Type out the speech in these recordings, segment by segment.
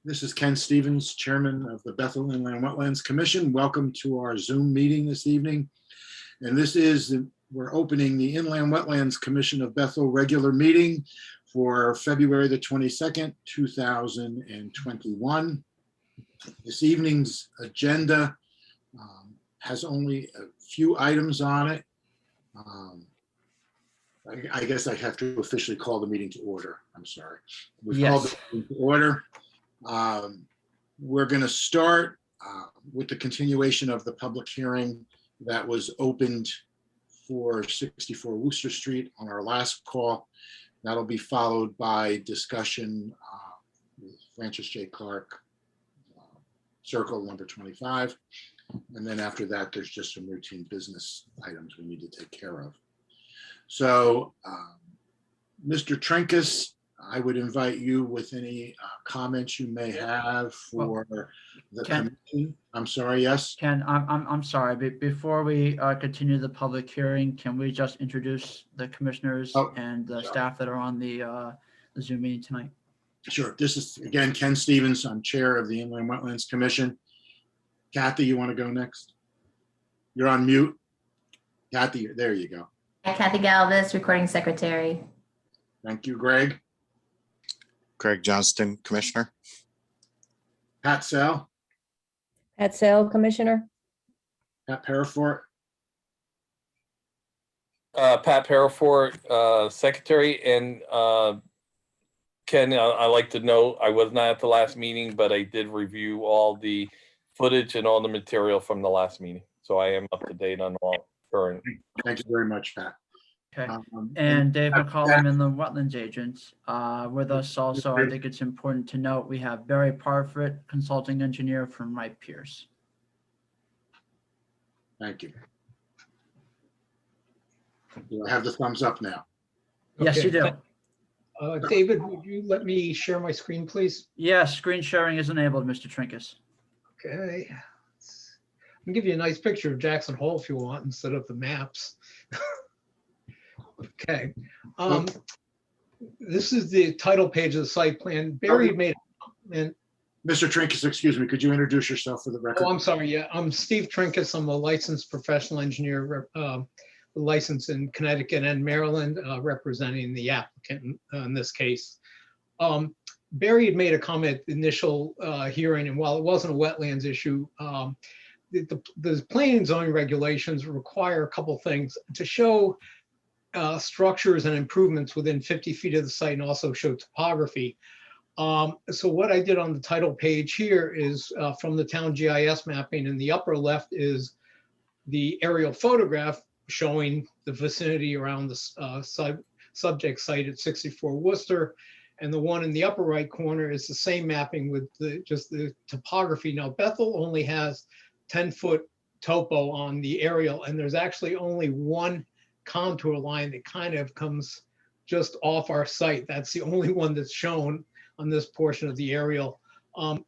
This is Ken Stevens, Chairman of the Bethel Inland Wetlands Commission. Welcome to our Zoom meeting this evening. And we're opening the Inland Wetlands Commission of Bethel regular meeting for February the 22nd, 2021. This evening's agenda has only a few items on it. I guess I have to officially call the meeting to order. I'm sorry. We've called the meeting to order. We're going to start with the continuation of the public hearing that was opened for 64 Worcester Street on our last call. That'll be followed by discussion with Francis J. Clark, Circle number 25. And then after that, there's just some routine business items we need to take care of. So, Mr. Trinkus, I would invite you with any comments you may have for the committee. I'm sorry, yes? Ken, I'm sorry, but before we continue the public hearing, can we just introduce the commissioners and the staff that are on the Zoom meeting tonight? Sure. This is, again, Ken Stevens. I'm chair of the Inland Wetlands Commission. Kathy, you want to go next? You're on mute. Kathy, there you go. Kathy Galvis, recording secretary. Thank you, Greg. Greg Johnston, Commissioner. Pat Sell. Pat Sell, Commissioner. Pat Parafort. Pat Parafort, Secretary. And Ken, I like to know, I was not at the last meeting, but I did review all the footage and all the material from the last meeting. So I am up to date on all current. Thank you very much, Pat. Okay, and Dave McCollum and the wetlands agents with us also. I think it's important to note we have Barry Parfit, consulting engineer from Wright Pierce. Thank you. Do I have the thumbs up now? Yes, Okay. you do. David, would you let me share my screen, please? Yes, screen sharing is enabled, Mr. Trinkus. Okay. I'll give you a nice picture of Jackson Hole if you want, instead of the maps. Okay. This is the title page of the site plan. Barry made and Mr. Trinkus, excuse me, could you introduce yourself for the record? oh, I'm sorry. Yeah, I'm Steve Trinkus. I'm a licensed professional engineer, licensed in Connecticut and Maryland, representing the applicant in this case. Barry had made a comment at the initial hearing, and while it wasn't a wetlands issue, the planning and zoning regulations require a couple things to show structures and improvements within 50 feet of the site and also show topography. So what I did on the title page here is from the town GIS mapping. In the upper left is the aerial photograph showing the vicinity around the subject site at 64 Worcester. And the one in the upper right corner is the same mapping with just the topography. Now Bethel only has 10-foot topo on the aerial, and there's actually only one contour line that kind of comes just off our site. That's the only one that's shown on this portion of the aerial.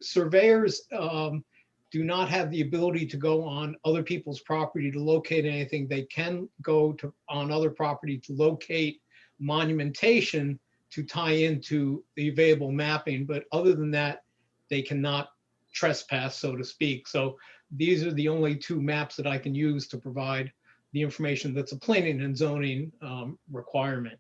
Surveyors do not have the ability to go on other people's property to locate anything. They can go on other property to locate monumentation to tie into the available mapping, but other than that, they cannot trespass, so to speak. So these are the only two maps that I can use to provide the information that's a planning and zoning requirement.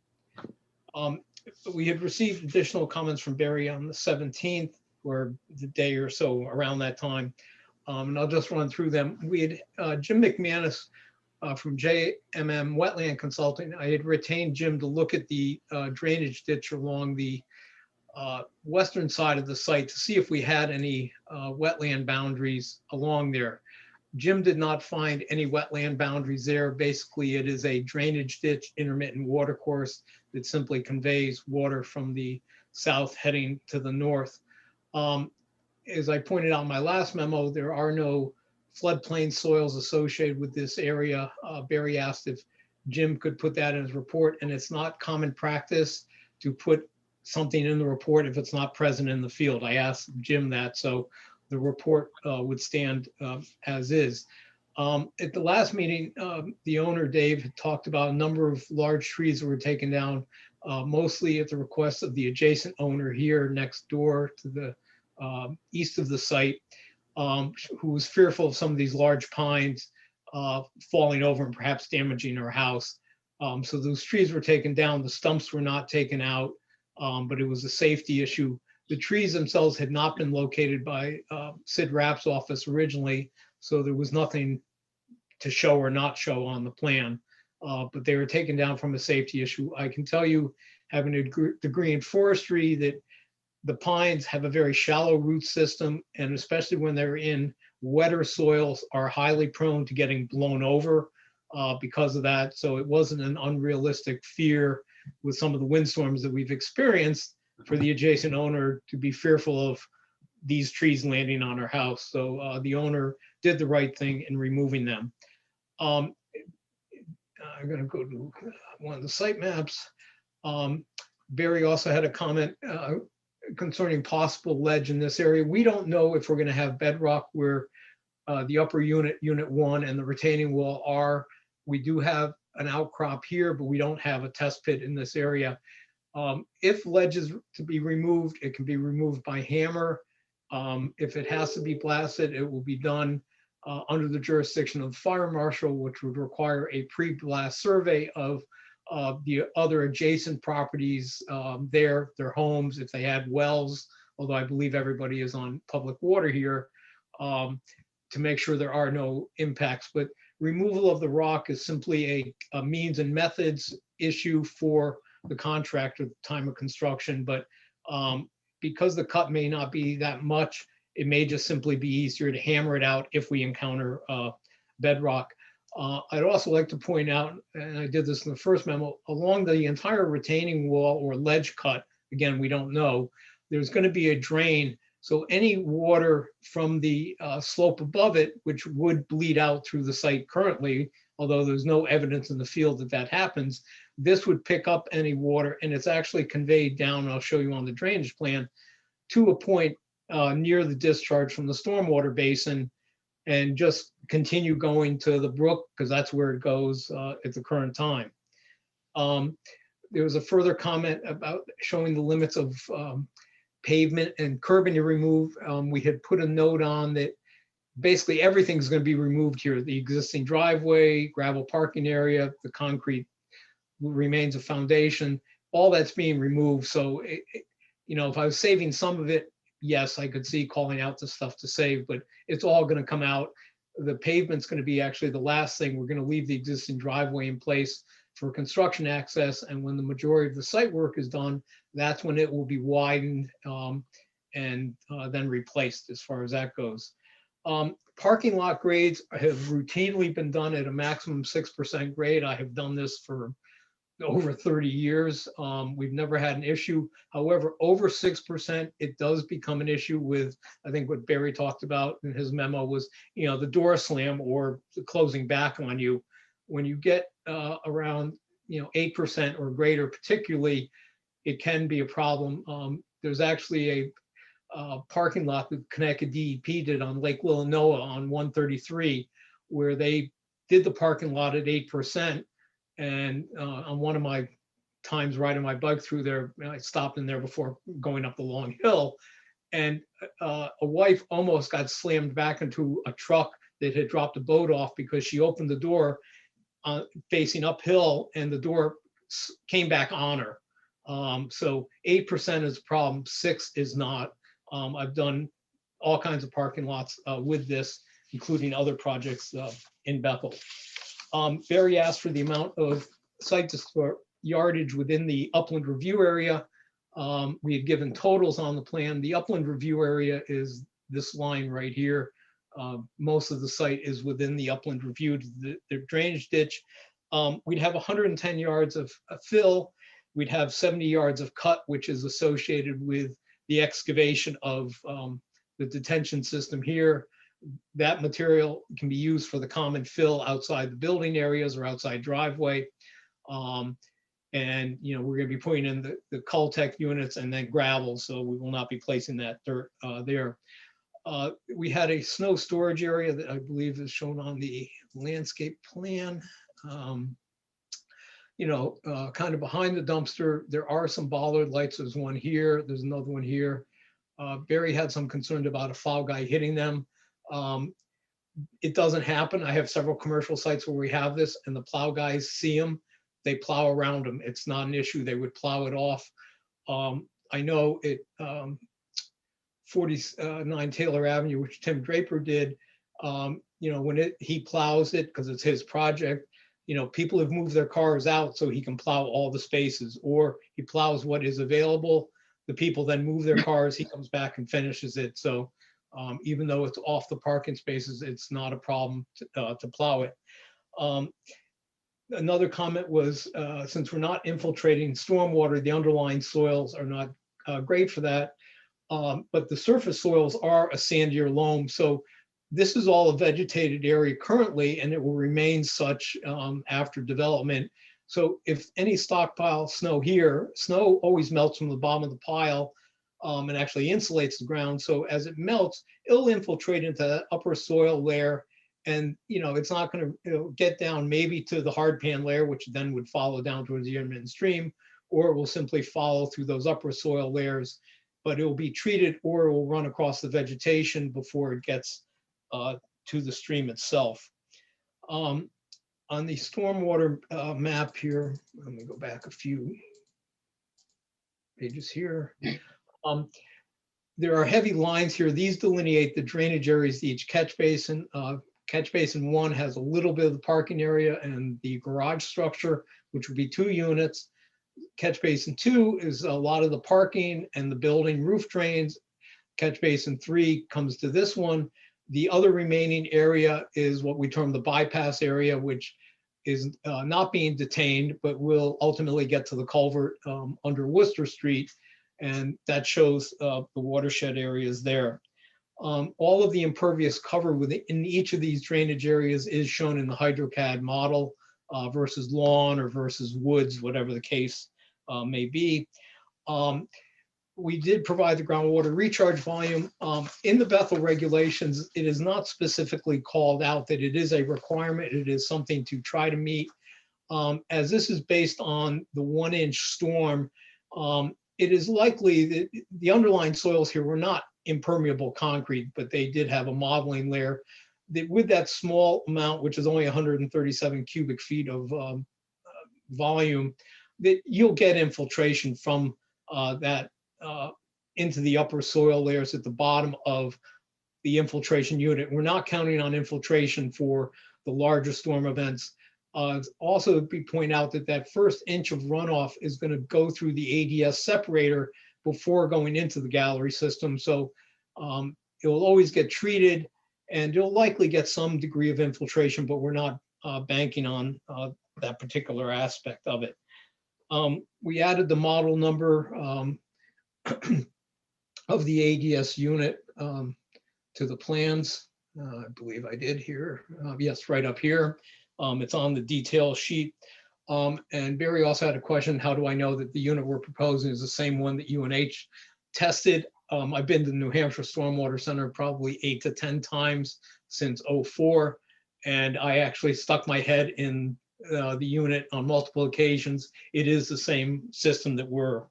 We had received additional comments from Barry on the 17th, or the day or so around that time. And I'll just run through them. We had Jim McManus from JMM Wetland Consulting. I had retained Jim to look at the drainage ditch along the western side of the site to see if we had any wetland boundaries along there. Jim did not find any wetland boundaries there. Basically, it is a drainage ditch, intermittent water course that simply conveys water from the south heading to the north. As I pointed out in my last memo, there are no floodplain soils associated with this area. Barry asked if Jim could put that in his report, and it's not common practice to put something in the report if it's not present in the field. I asked Jim that, so the report would stand as is. At the last meeting, the owner, Dave, had talked about a number of large trees that were taken down, mostly at the request of the adjacent owner here next door to the east of the site, who was fearful of some of these large pines falling over and perhaps damaging her house. So those trees were taken down, the stumps were not taken out, but it was a safety issue. The trees themselves had not been located by Sid Rapp's office originally, so there was nothing to show or not show on the plan, but they were taken down from a safety issue. I can tell you, having a degree in forestry, that the pines have a very shallow root system, and especially when they're in wetter soils, are highly prone to getting blown over because of that. So it wasn't an unrealistic fear with some of the windstorms that we've experienced for the adjacent owner to be fearful of these trees landing on her house. So the owner did the right thing in removing them. I'm going to go to one of the site maps. Barry also had a comment concerning possible ledge in this area. We don't know if we're going to have bedrock where the upper unit 1 and the retaining wall are. We do have an outcrop here, but we don't have a test pit in this area. If ledge is to be removed, it can be removed by hammer. If it has to be blasted, it will be done under the jurisdiction of the fire marshal, which would require a pre-blast survey of the other adjacent properties, their homes, if they had wells, although I believe everybody is on public water here, to make sure there are no impacts. But removal of the rock is simply a means and methods issue for the contractor at the time of construction. But because the cut may not be that much, it may just simply be easier to hammer it out if we encounter bedrock. I'd also like to point out, and I did this in the first memo, along the entire retaining wall or ledge cut, again, we don't know, there's going to be a drain. So any water from the slope above it, which would bleed out through the site currently, although there's no evidence in the field that that happens, this would pick up any water, and it's actually conveyed down, I'll show you on the drainage plan, to a point near the discharge from the stormwater basin, and just continue going to the brook, because that's where it goes at the current time. There was a further comment about showing the limits of pavement and curbing to remove. We had put a note on that basically everything's going to be removed here. The existing driveway, gravel parking area, the concrete remains a foundation, all that's being removed. So, if I was saving some of it, yes, I could see calling out the stuff to save, but it's all going to come out. The pavement's going to be actually the last thing. We're going to leave the existing driveway in place for construction access. And when the majority of the site work is done, that's when it will be widened and then replaced as far as that goes. Parking lot grades have routinely been done at a maximum 6% grade. I have done this for over 30 years. We've never had an issue. However, over 6%, it does become an issue with, I think what Barry talked about in his memo was, the door slam or the closing back on you. When you get around, 8% or greater, particularly, it can be a problem. There's actually a parking lot that Connecticut DEP did on Lake Willanoa on 133, where they did the parking lot at 8%. And on one of my times riding my bike through there, I stopped in there before going up the long hill, and a wife almost got slammed back into a truck that had dropped a boat off because she opened the door facing uphill and the door came back on her. So 8% is a problem, 6 is not. I've done all kinds of parking lots with this, including other projects in Bethel. Barry asked for the amount of site yardage within the upland review area. We had given totals on the plan. The upland review area is this line right here. Most of the site is within the upland review, the drainage ditch. We'd have 110 yards of fill. We'd have 70 yards of cut, which is associated with the excavation of the detention system here. That material can be used for the common fill outside the building areas or outside driveway. And, we're going to be putting in the Cultec units and then gravel, so we will not be placing that dirt there. We had a snow storage area that I believe is shown on the landscape plan. Kind of behind the dumpster, there are some bollard lights. There's one here, there's another one here. Barry had some concerns about a plow guy hitting them. It doesn't happen. I have several commercial sites where we have this and the plow guys see them. They plow around them. It's not an issue. They would plow it off. I know it, 49 Taylor Avenue, which Tim Draper did, when he plows it, because it's his project, people have moved their cars out so he can plow all the spaces, or he plows what is available. The people then move their cars, he comes back and finishes it. So even though it's off the parking spaces, it's not a problem to plow it. Another comment was, since we're not infiltrating stormwater, the underlying soils are not great for that. But the surface soils are a sandier loam. So this is all a vegetated area currently, and it will remain such after development. So if any stockpile snow here, snow always melts from the bottom of the pile and actually insulates the ground. So as it melts, it'll infiltrate into the upper soil layer. And it's not going to get down maybe to the hard pan layer, which then would follow down towards the intermittent stream, or it will simply follow through those upper soil layers. But it will be treated, or it will run across the vegetation before it gets to the stream itself. On the stormwater map here, let me go back a few pages here. There are heavy lines here. These delineate the drainage areas to each catch basin. Catch basin 1 has a little bit of the parking area and the garage structure, which would be 2 units. Catch basin 2 is a lot of the parking and the building roof drains. Catch basin 3 comes to this one. The other remaining area is what we term the bypass area, which is not being detained, but will ultimately get to the culvert under Worcester Street. And that shows the watershed areas there. All of the impervious cover within each of these drainage areas is shown in the HydroCAD model versus lawn or versus woods, whatever the case may be. We did provide the groundwater recharge volume. In the Bethel regulations, it is not specifically called out that it is a requirement. It is something to try to meet. As this is based on the 1-inch storm, it is likely that the underlying soils here were not impermeable concrete, but they did have a modeling layer that with that small amount, which is only 137 cubic feet of volume, that you'll get infiltration from that into the upper soil layers at the bottom of the infiltration unit. We're not counting on infiltration for the larger storm events. Also, we point out that that first inch of runoff is going to go through the ADS separator before going into the gallery system. So it will always get treated, and you'll likely get some degree of infiltration, but we're not banking on that particular aspect of it. We added the model number of the ADS unit to the plans. I believe I did here. Yes, right up here. It's on the detail sheet. And Barry also had a question, how do I know that the unit we're proposing is the same one that UNH tested? I've been to the New Hampshire Stormwater Center probably 8 to 10 times since '04. And I actually stuck my head in the unit on multiple occasions. It is the same system that we're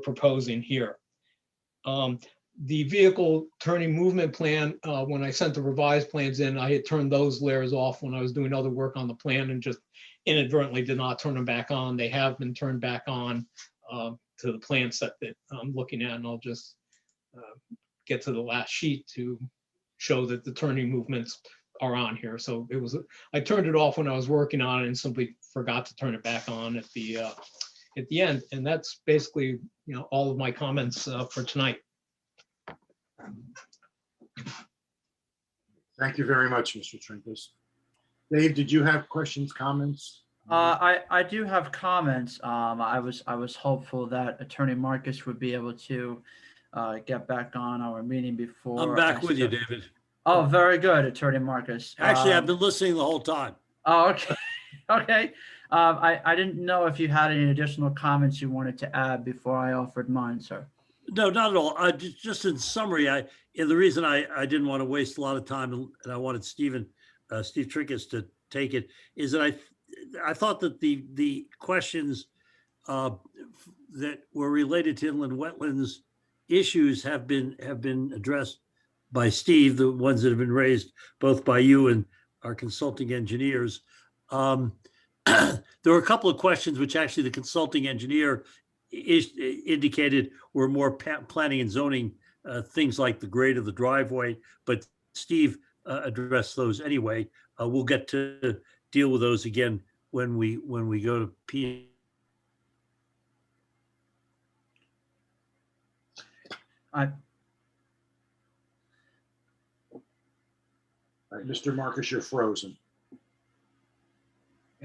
proposing here. The vehicle turning movement plan, when I sent the revised plans in, I had turned those layers off when I was doing other work on the plan and just inadvertently did not turn them back on. They have been turned back on to the plan set that I'm looking at, and I'll just get to the last sheet to show that the turning movements are on here. So it was, I turned it off when I was working on it and simply forgot to turn it back on at the end. And that's basically, all of my comments for tonight. Thank you very much, Mr. Trinkus. Dave, did you have questions, comments? I do have comments. I was hopeful that Attorney Marcus would be able to get back on our meeting before. I'm back with you, David. Oh, very good, Attorney Marcus. Actually, I've been listening the whole time. Oh, okay. Okay. I didn't know if you had any additional comments you wanted to add before I offered mine, sir. No, not at all. Just in summary, the reason I didn't want to waste a lot of time and I wanted Steve Trinkus to take it is that I thought that the questions that were related to inland wetlands issues have been addressed by Steve, the ones that have been raised both by you and our consulting engineers. There were a couple of questions which actually the consulting engineer indicated were more planning and zoning, things like the grade of the driveway, but Steve addressed those anyway. We'll get to deal with those again when we go to P. All right, Mr. Marcus, you're frozen.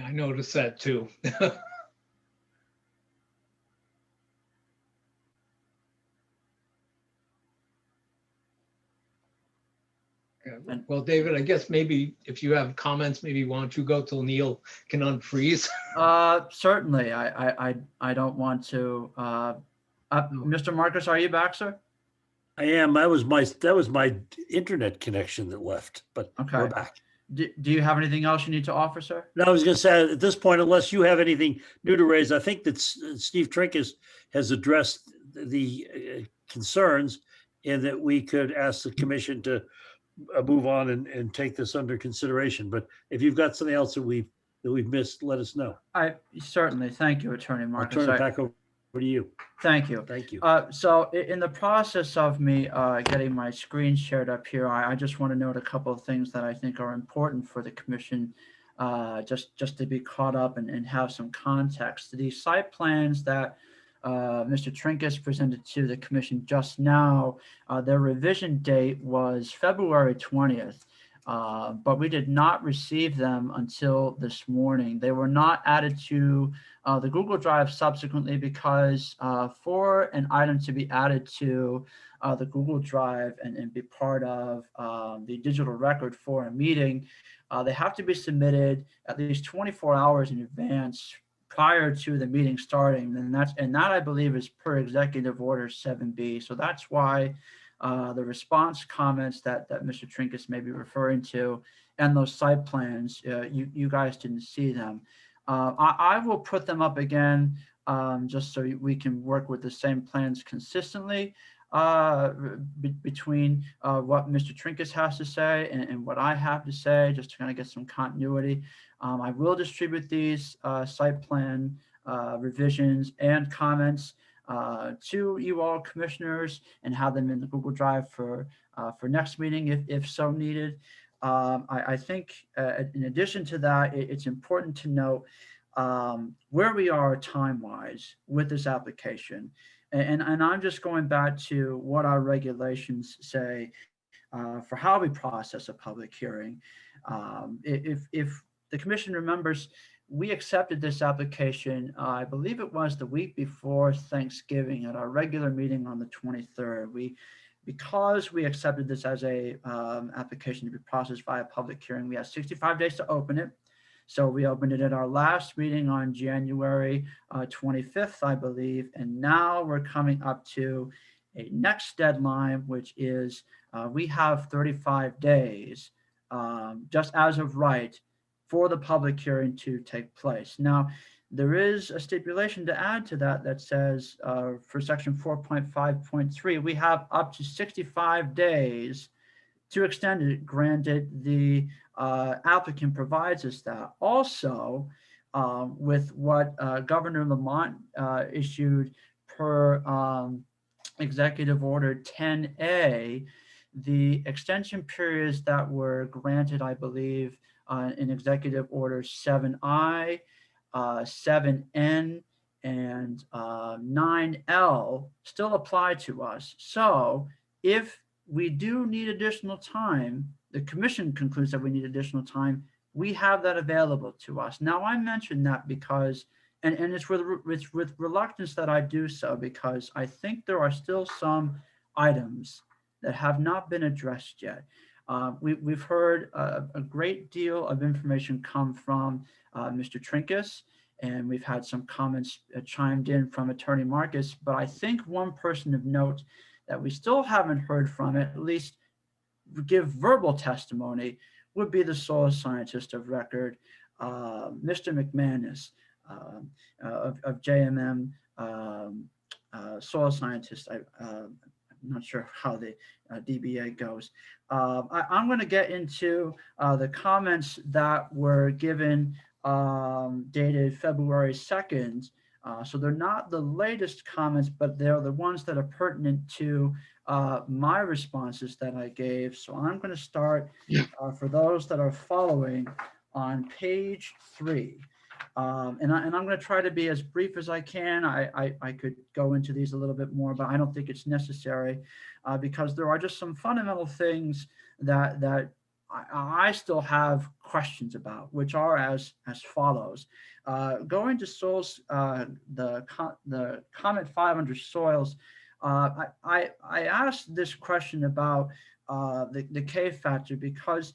I noticed that too. Yeah, well, David, I guess maybe if you have comments, maybe why don't you go till Neil can unfreeze? Certainly, I don't want to, Mr. Marcus, are you back, sir? I am. That was my internet connection that left, but we're Okay. back. Do you have anything else you need to offer, sir? No, I was going to say at this point, unless you have anything new to raise, I think that Steve Trinkus has addressed the concerns, and that we could ask the commission to move on and take this under consideration. But if you've got something else that we've missed, let us know. I certainly, thank you, Attorney I'll Marcus. turn it back over to you. Thank you. Thank you. So in the process of me getting my screen shared up here, I just want to note a couple of things that I think are important for the commission, just to be caught up and have some context. The site plans that Mr. Trinkus presented to the commission just now, their revision date was February 20th. But we did not receive them until this morning. They were not added to the Google Drive subsequently because for an item to be added to the Google Drive and be part of the digital record for a meeting, they have to be submitted at least 24 hours in advance prior to the meeting starting. And that I believe is per Executive Order 7B. So that's why the response comments that Mr. Trinkus may be referring to and those site plans, you guys didn't see them. I will put them up again just so we can work with the same plans consistently between what Mr. Trinkus has to say and what I have to say, just to kind of get some continuity. I will distribute these site plan revisions and comments to you all commissioners and have them in the Google Drive for next meeting if so needed. I think in addition to that, it's important to note where we are time-wise with this application. And I'm just going back to what our regulations say for how we process a public hearing. If the commission remembers, we accepted this application, I believe it was the week before Thanksgiving at our regular meeting on the 23rd. Because we accepted this as a application to be processed via public hearing, we had 65 days to open it. So we opened it at our last meeting on January 25th, I believe. And now we're coming up to a next deadline, which is we have 35 days just as of right for the public hearing to take place. Now, there is a stipulation to add to that says for section 4.5.3, we have up to 65 days to extend it, granted the applicant provides us that. Also, with what Governor Lamont issued per Executive Order 10A, the extension periods that were granted, I believe, in Executive Order 7I, 7N, and 9L still apply to us. So if we do need additional time, the commission concludes that we need additional time, we have that available to us. Now, I mentioned that because, and it's with reluctance that I do so, because I think there are still some items that have not been addressed yet. We've heard a great deal of information come from Mr. Trinkus, and we've had some comments chimed in from Attorney Marcus, but I think one person of note that we still haven't heard from, at least give verbal testimony, would be the soil scientist of record, Mr. McManus of JMM soil scientist. not sure how the DBA goes. I'm going to get into the comments that were given dated February 2nd. So they're not the latest comments, but they're the ones that are pertinent to my responses that I gave. So I'm going to start for those that are following on page 3. And I'm going to try to be as brief as I can. I could go into these a little bit more, but I don't think it's necessary because there are just some fundamental things that I still have questions about, which are as follows. Going to soils, the comment 5 under soils, I asked this question about the K factor because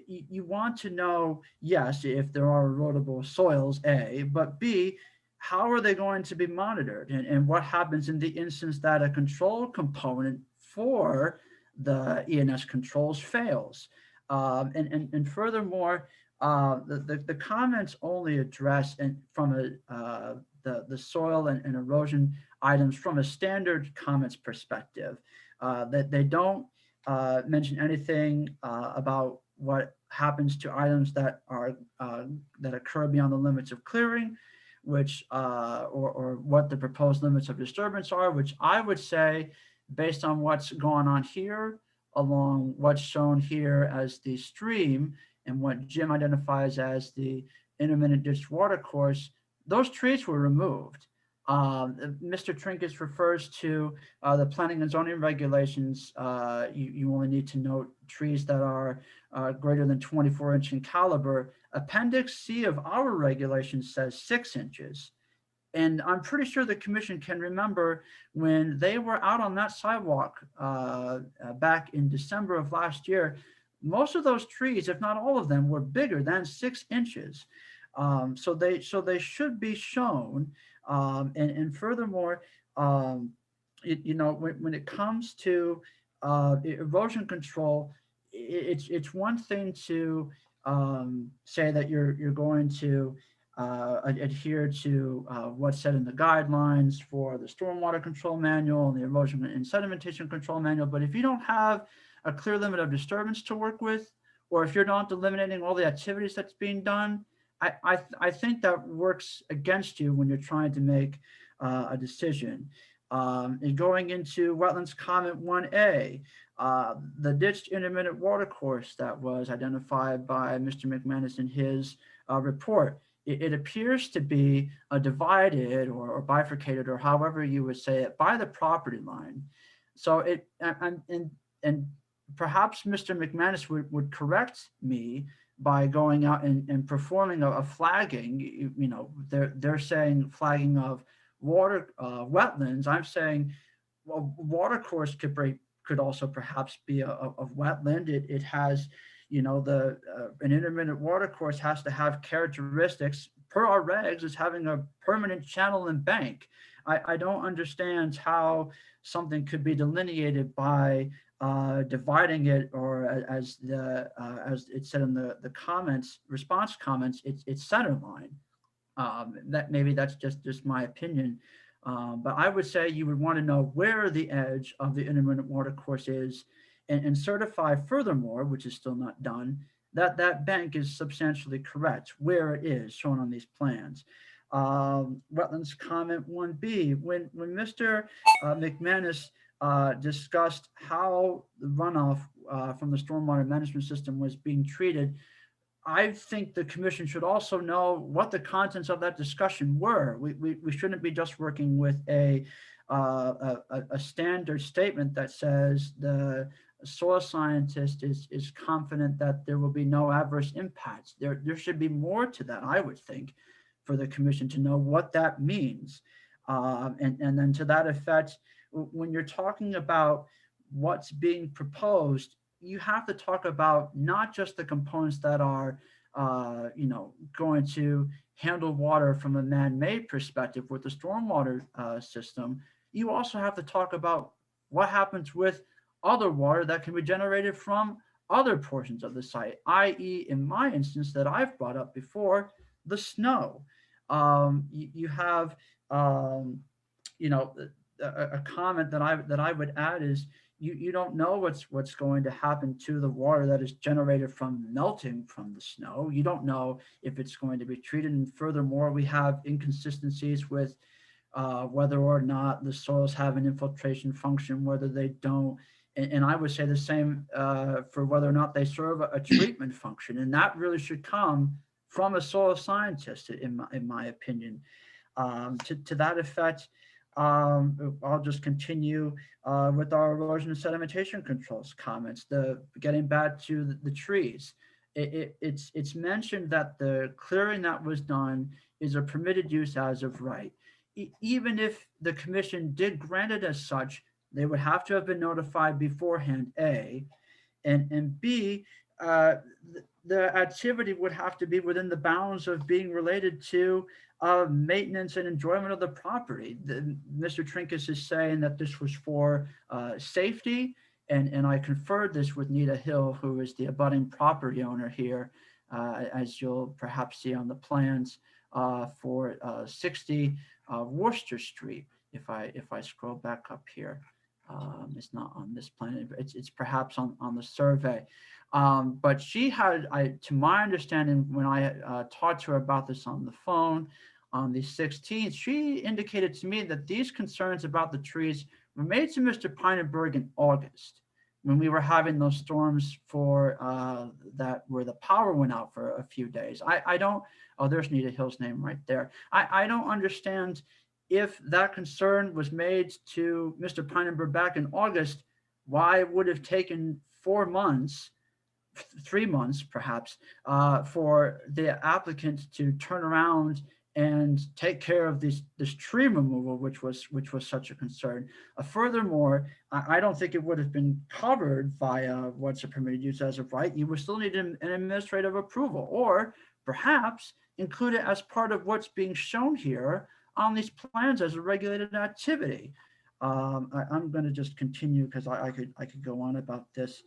you want to know, yes, if there are erodible soils, A, but B, how are they going to be monitored? And what happens in the instance that a control component for the ENS controls fails? And furthermore, the comments only address from the soil and erosion items from a standard comments perspective. That they don't mention anything about what happens to items that are that occur beyond the limits of clearing, which or what the proposed limits of disturbance are, which I would say, based on what's going on here, along what's shown here as the stream and what Jim identifies as the intermittent ditch water course, those trees were removed. Mr. Trinkus refers to the planning and zoning regulations. You only need to note trees that are greater than 24-inch in caliber. Appendix C of our regulation says 6 inches. And I'm pretty sure the commission can remember when they were out on that sidewalk back in December of last year, most of those trees, if not all of them, were bigger than 6 inches. So they should be shown. And furthermore, when it comes to erosion control, it's one thing to say that you're going to adhere to what's said in the guidelines for the stormwater control manual and the erosion and sedimentation control manual. But if you don't have a clear limit of disturbance to work with, or if you're not eliminating all the activities that's being done, I think that works against you when you're trying to make a decision. And going into wetlands comment 1A, the ditched intermittent water course that was identified by Mr. McManus in his report. It appears to be divided or bifurcated, or however you would say it, by the property line. So and perhaps Mr. McManus would correct me by going out and performing a flagging. They're saying flagging of water wetlands. I'm saying, well, water course could also perhaps be a wetland. It has, an intermittent water course has to have characteristics per our regs as having a permanent channel and bank. I don't understand how something could be delineated by dividing it, or as it said in the comments, response comments, it's center line. That maybe that's just my opinion. But I would say you would want to know where the edge of the intermittent water course is, and certify furthermore, which is still not done, that bank is substantially correct where it is shown on these plans. Wetlands comment 1B, when Mr. McManus discussed how the runoff from the stormwater management system was being treated, I think the commission should also know what the contents of that discussion were. We shouldn't be just working with a standard statement that says the soil scientist is confident that there will be no adverse impacts. There should be more to that, I would think, for the commission to know what that means. And then to that effect, when you're talking about what's being proposed, you have to talk about not just the components that are, going to handle water from a man-made perspective with the stormwater system. You also have to talk about what happens with other water that can be generated from other portions of the site, i.e., in my instance that I've brought up before, the snow. You have, a comment that I would add is you don't know what's going to happen to the water that is generated from melting from the snow. You don't know if it's going to be treated. And furthermore, we have inconsistencies with whether or not the soils have an infiltration function, whether they don't. And I would say the same for whether or not they serve a treatment function. And that really should come from a soil scientist, in my opinion. To that effect, I'll just continue with our erosion and sedimentation controls comments. Getting back to the trees, it's mentioned that the clearing that was done is a permitted use as of right. Even if the commission did grant it as such, they would have to have been notified beforehand, A, and B, the activity would have to be within the bounds of being related to maintenance and enjoyment of the property. Mr. Trinkus is saying that this was for safety, and I conferred this with Nita Hill, who is the abutting property owner here, as you'll perhaps see on the plans for 60 Worcester Street. If I scroll back up here, it's not on this plan. It's perhaps on the survey. But she had, to my understanding, when I talked to her about this on the phone on the 16th, she indicated to me that these concerns about the trees were made to Mr. Pinenberg in August, when we were having those storms for that where the power went out for a few days. I don't, oh, there's Nita Hill's name right there. I don't understand if that concern was made to Mr. Pinenberg back in August, why it would have taken 4 months, 3 months perhaps, for the applicant to turn around and take care of this tree removal, which was such a concern. Furthermore, I don't think it would have been covered via what's a permitted use as of right. You would still need an administrative approval, or perhaps include it as part of what's being shown here on these plans as a regulated activity. I'm going to just continue because I could go on about this.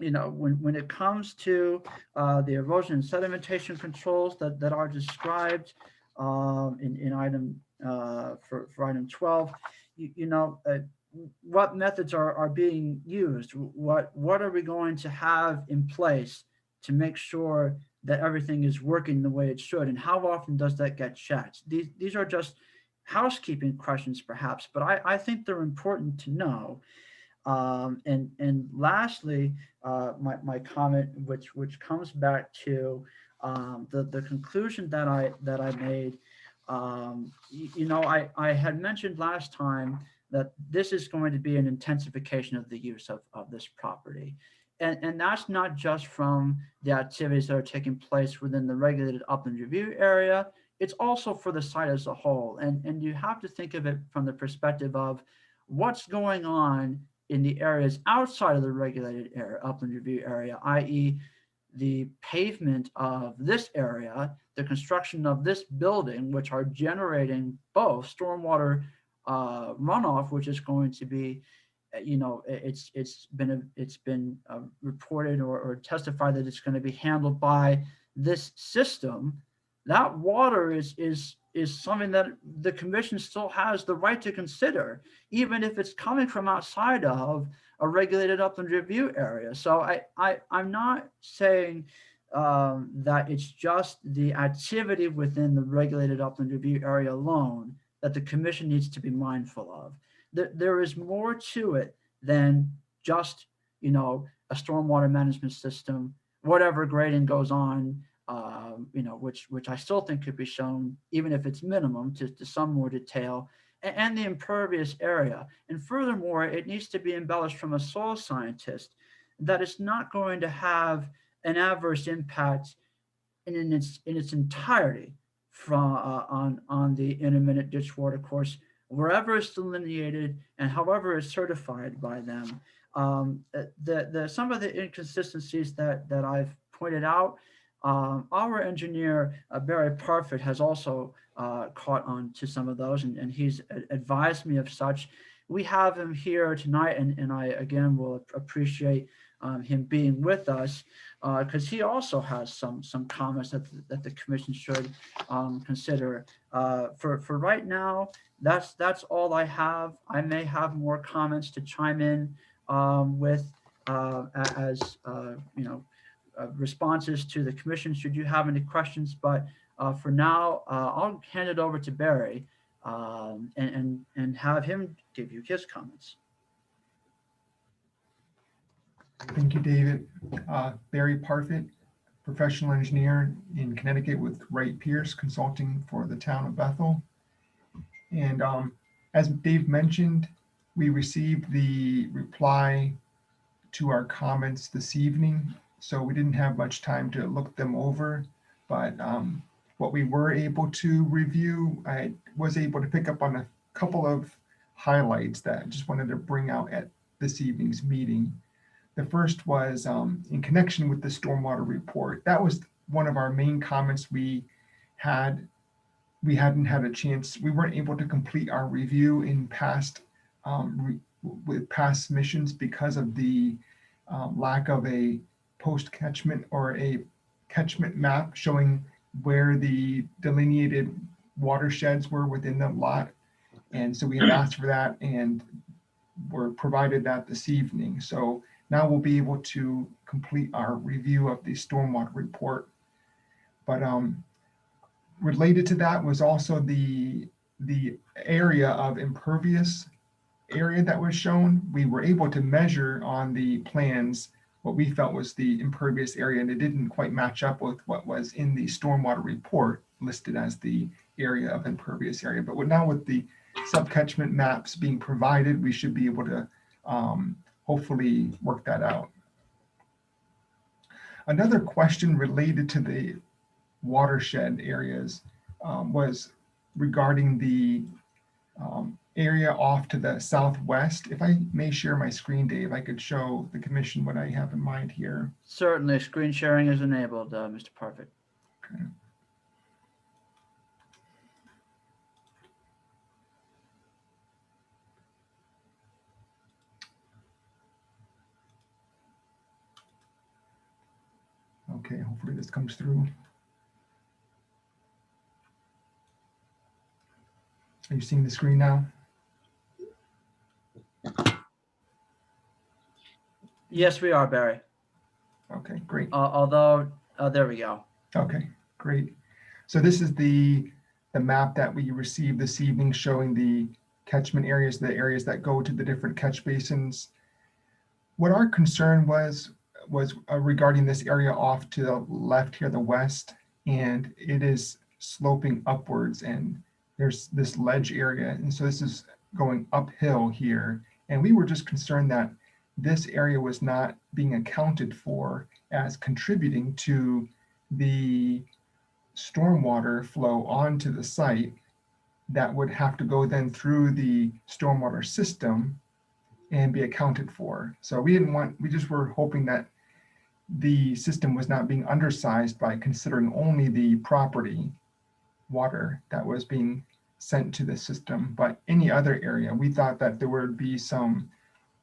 You know, when it comes to the erosion and sedimentation controls that are described in item for item 12, you know, what methods are being used? What are we going to have in place to make sure that everything is working the way it should, and how often does that get checked? These are just housekeeping questions, perhaps, but I think they're important to know. And lastly, my comment, which comes back to the conclusion that I made. You know, I had mentioned last time that this is going to be an intensification of the use of this property. And that's not just from the activities that are taking place within the regulated upland review area. It's also for the site as a whole. And you have to think of it from the perspective of what's going on in the areas outside of the regulated area, upland review area, i.e. the pavement of this area, the construction of this building, which are generating both stormwater runoff, which is going to be, you know, it's been reported or testified that it's going to be handled by this system. That water is something that the commission still has the right to consider, even if it's coming from outside of a regulated upland review area. So I'm not saying that it's just the activity within the regulated upland review area alone that the commission needs to be mindful of. There is more to it than just, you know, a stormwater management system, whatever grading goes on, you know, which I still think could be shown, even if it's minimum, to some more detail, and the impervious area. And furthermore, it needs to be embellished from a soil scientist that it's not going to have an adverse impact in its entirety from on the intermittent ditch water course, wherever it's delineated and however it's certified by them. Some of the inconsistencies that I've pointed out, our engineer, Barry Parfit, has also caught on to some of those, and he's advised me of such. we have him here tonight, and I again will appreciate him being with us, because he also has some comments that the commission should consider. For right now, that's all I have. I may have more comments to chime in with as responses to the commission should you have any questions. But for now, I'll hand it over to Barry and have him give you his comments. Thank you, David. Barry Parfit, professional engineer in Connecticut with Wright Pierce Consulting for the town of Bethel. And as Dave mentioned, we received the reply to our comments this evening, so we didn't have much time to look them over. But what we were able to review, I was able to pick up on a couple of highlights that I just wanted to bring out at this evening's meeting. The first was in connection with the stormwater report. That was one of our main comments we had. We hadn't had a chance. We weren't able to complete our review in past with past submissions because of the lack of a post catchment or a catchment map showing where the delineated watersheds were within the lot. And so we had asked for that and were provided that this evening. So now we'll be able to complete our review of the stormwater report. But related to that was also the area of impervious area that was shown. We were able to measure on the plans what we felt was the impervious area, and it didn't quite match up with what was in the stormwater report listed as the area of impervious area. But now with the subcatchment maps being provided, we should be able to hopefully work that out. Another question related to the watershed areas was regarding the area off to the southwest. If I may share my screen, Dave, I could show the commission what I have in mind here. Certainly, screen sharing is enabled, Mr. Parfit. Okay. Okay, hopefully this comes through. Are you seeing the screen now? Yes, we are, Barry. Okay, great. Although, there we go. Okay, great. So this is the map that we received this evening showing the catchment areas, the areas that go to the different catch basins. What our concern was regarding this area off to the left here, the west, and it is sloping upwards and there's this ledge area. And so this is going uphill here. And we were just concerned that this area was not being accounted for as contributing to the stormwater flow onto the site that would have to go then through the stormwater system and be accounted for. So we just were hoping that the system was not being undersized by considering only the property water that was being sent to the system, but any other area. We thought that there would be some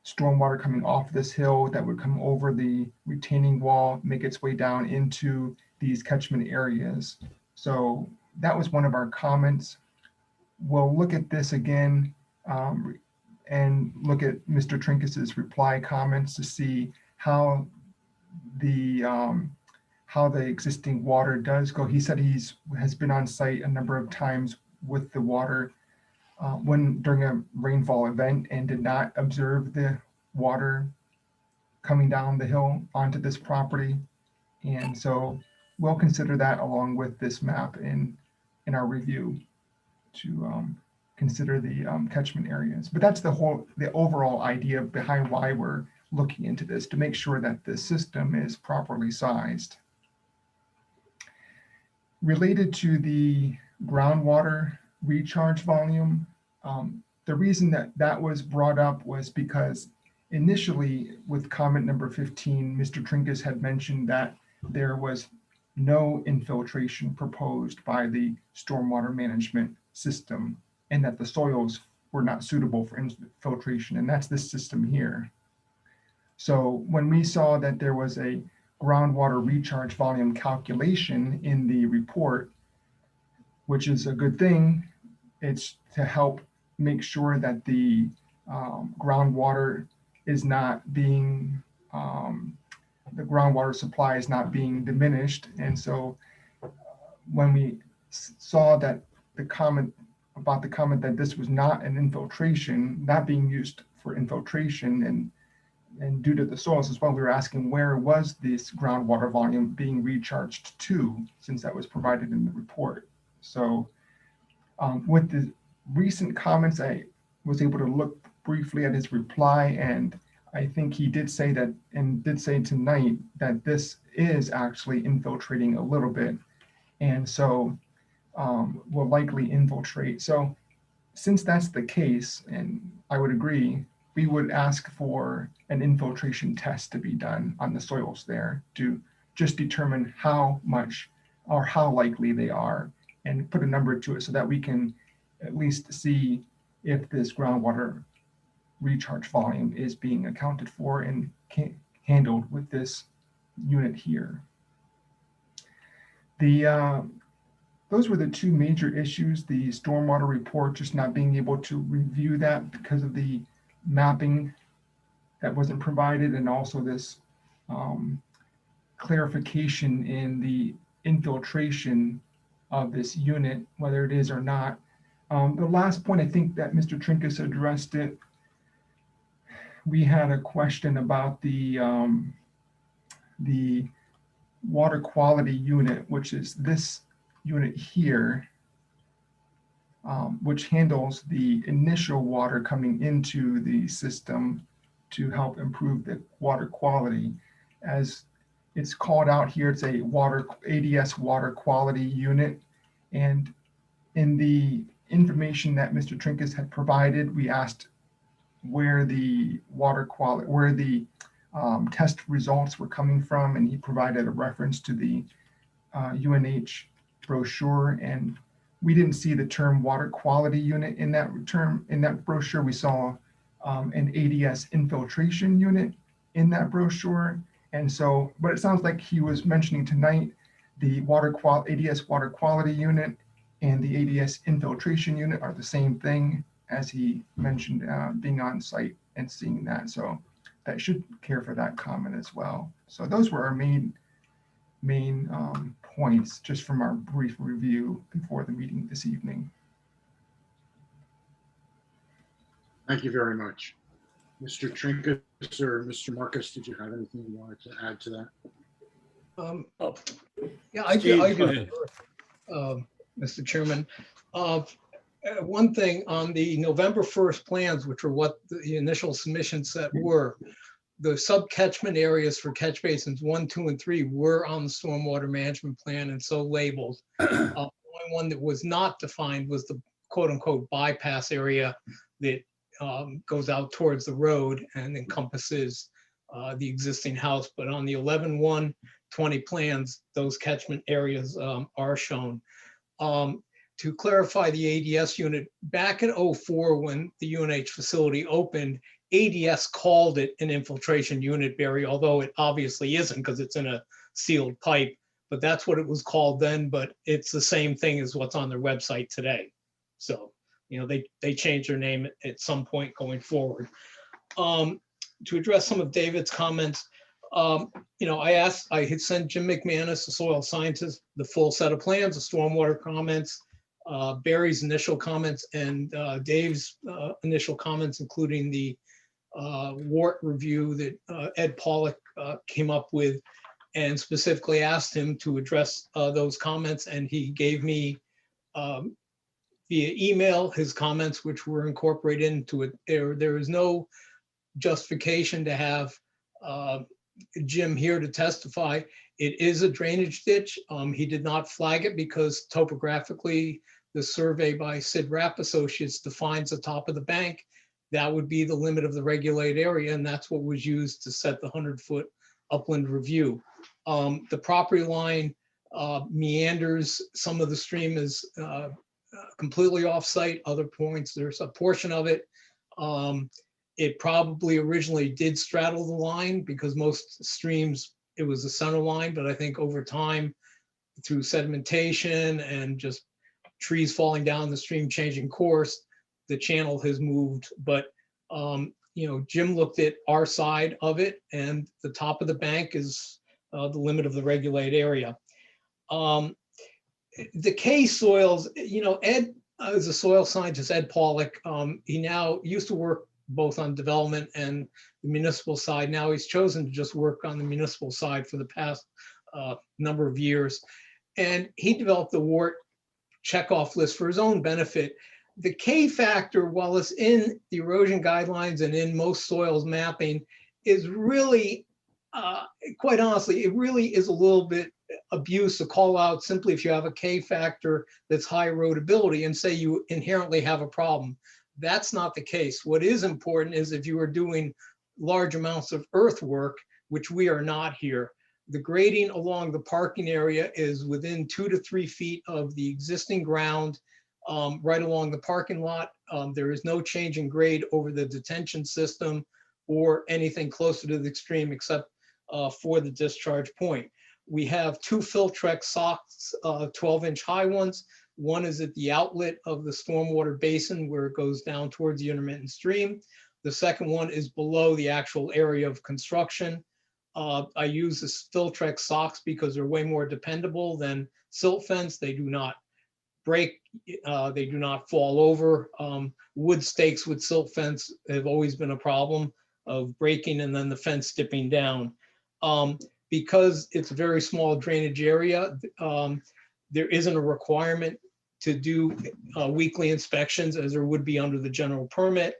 stormwater coming off this hill that would come over the retaining wall, make its way down into these catchment areas. So that was one of our comments. We'll look at this again and look at Mr. Trinkus's reply comments to see how the existing water does go. He said has been on site a number of times with the water during a rainfall event and did not observe the water coming down the hill onto this property. And so we'll consider that along with this map in our review to consider the catchment areas. But that's the overall idea behind why we're looking into this, to make sure that the system is properly sized. Related to the groundwater recharge volume, the reason that was brought up was because initially with comment number 15, Mr. Trinkus had mentioned that there was no infiltration proposed by the stormwater management system and that the soils were not suitable for infiltration, and that's this system here. So when we saw that there was a groundwater recharge volume calculation in the report, which is a good thing, it's to help make sure that the groundwater is not being, the groundwater supply is not being diminished. And so when we saw that the comment that this was not an infiltration, not being used for infiltration, and due to the soils as well, we were asking where was this groundwater volume being recharged to, since that was provided in the report. So with the recent comments, I was able to look briefly at his reply, and I think he did say that, and did say tonight, that this is actually infiltrating a little bit, and so will likely infiltrate. So since that's the case, and I would agree, we would ask for an infiltration test to be done on the soils there to just determine how much or how likely they are, and put a number to it so that we can at least see if this groundwater recharge volume is being accounted for and handled with this unit here. Those were the two major issues: the stormwater report, just not being able to review that because of the mapping that wasn't provided, and also this clarification in the infiltration of this unit, whether it is or not. The last point, I think that Mr. Trinkus addressed it. We had a question about the water quality unit, which is this unit here, which handles the initial water coming into the system to help improve the water quality. As it's called out here, it's a ADS water quality unit. And in the information that Mr. Trinkus had provided, we asked where the water quality, where the test results were coming from, and he provided a reference to the UNH brochure, and we didn't see the term water quality unit in that brochure. We saw an ADS infiltration unit in that brochure. And so, but it sounds like he was mentioning tonight the ADS water quality unit and the ADS infiltration unit are the same thing, as he mentioned, being on site and seeing that. So that should care for that comment as well. So those were our main points just from our brief review before the meeting this evening. Thank you very much. Mr. Trinkus or Mr. Marcus, did you have anything you wanted to add to that? Yeah, I Steve, do, go ahead. Mr. Chairman. One thing on the November 1st plans, which were what the initial submission set were, the sub-catchment areas for catch basins 1, 2, and 3 were on the stormwater management plan and so labeled. The only one that was not defined was the quote-unquote bypass area that goes out towards the road and encompasses the existing house. But on the 11/1/20 plans, those catchment areas are shown. To clarify the ADS unit, back in '04, when the UNH facility opened, ADS called it an infiltration unit, Barry, although it obviously isn't because it's in a sealed pipe, but that's what it was called then, but it's the same thing as what's on their website today. So, you know, they changed their name at some point going forward. To address some of David's comments, you know, I had sent Jim McManus, the soil scientist, the full set of plans, the stormwater comments, Barry's initial comments, and Dave's initial comments, including the WART review that Ed Pollack came up with, and specifically asked him to address those comments. And he gave me via email his comments, which were incorporated into it. There is no justification to have Jim here to testify. It is a drainage ditch. He did not flag it because topographically, the survey by Sid Rapp Associates defines the top of the bank. That would be the limit of the regulated area, and that's what was used to set the 100-foot upland review. The property line meanders. Some of the stream is completely off-site. Other points, there's a portion of it. It probably originally did straddle the line because most streams, it was the center line, but I think over time, through sedimentation and just trees falling down the stream, changing course, the channel has moved. But, you know, Jim looked at our side of it, and the top of the bank is the limit of the regulated area. The K soils, you know, Ed is a soil scientist, Ed Pollock. He now used to work both on development and the municipal side. Now he's chosen to just work on the municipal side for the past number of years. And he developed the WART checkoff list for his own benefit. The K factor, while it's in the erosion guidelines and in most soils mapping, is really, quite honestly, it really is a little bit abuse to call out simply if you have a K factor that's high erodibility and say you inherently have a problem. That's not the case. What is important is if you are doing large amounts of earthwork, which we are not here. The grading along the parking area is within 2 to 3 feet of the existing ground, right along the parking lot. There is no change in grade over the detention system or anything closer to the extreme except for the discharge point. We have 2 Filtrex socks, 12-inch high ones. One is at the outlet of the stormwater basin where it goes down towards the intermittent stream. The second one is below the actual area of construction. I use the Filtrex socks because they're way more dependable than silt fence. They do not break, they do not fall over. Wood stakes with silt fence have always been a problem of breaking and then the fence dipping down. Because it's a very small drainage area, there isn't a requirement to do weekly inspections as there would be under the general permit.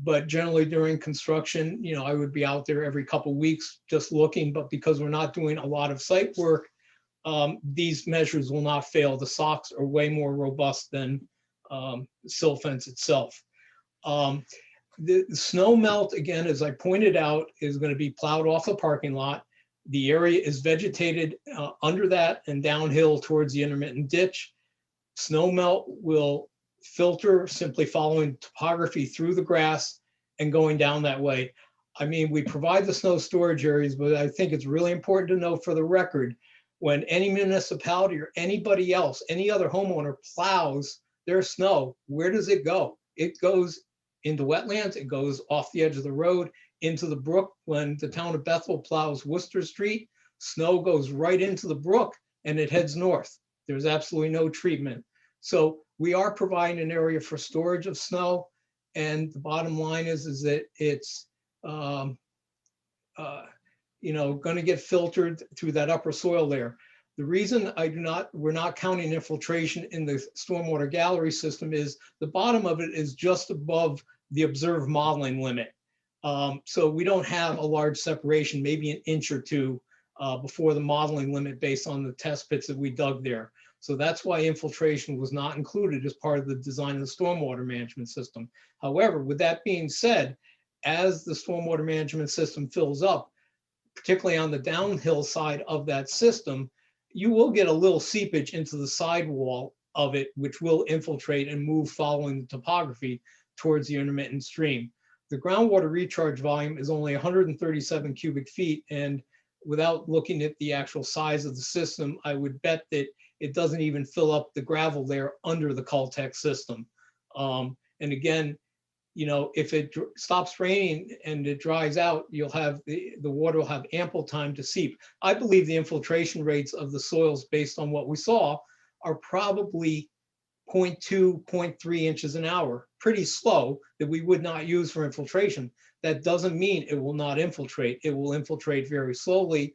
But generally during construction, you know, I would be out there every couple of weeks just looking, but because we're not doing a lot of site work, these measures will not fail. The socks are way more robust than silt fence itself. The snow melt, again, as I pointed out, is going to be plowed off the parking lot. The area is vegetated under that and downhill towards the intermittent ditch. Snow melt will filter simply following topography through the grass and going down that way. I mean, we provide the snow storage areas, but I think it's really important to know for the record, when any municipality or anybody else, any other homeowner plows their snow, where does it go? It goes into wetlands, it goes off the edge of the road, into the brook. When the town of Bethel plows Worcester Street, snow goes right into the brook and it heads north. There's absolutely no treatment. So we are providing an area for storage of snow. And the bottom line is that it's, you know, going to get filtered through that upper soil layer. The reason we're not counting infiltration in the stormwater gallery system is the bottom of it is just above the observed modeling limit. So we don't have a large separation, maybe an inch or two before the modeling limit based on the test pits that we dug there. So that's why infiltration was not included as part of the design of the stormwater management system. However, with that being said, as the stormwater management system fills up, particularly on the downhill side of that system, you will get a little seepage into the sidewall of it, which will infiltrate and move following the topography towards the intermittent stream. The groundwater recharge volume is only 137 cubic feet. And without looking at the actual size of the system, I would bet that it doesn't even fill up the gravel there under the Caltech system. And again, you know, if it stops raining and it dries out, you'll have the water will have ample time to seep. I believe the infiltration rates of the soils based on what we saw are probably 0.2, 0.3 inches an hour, pretty slow, that we would not use for infiltration. That doesn't mean it will not infiltrate. It will infiltrate very slowly.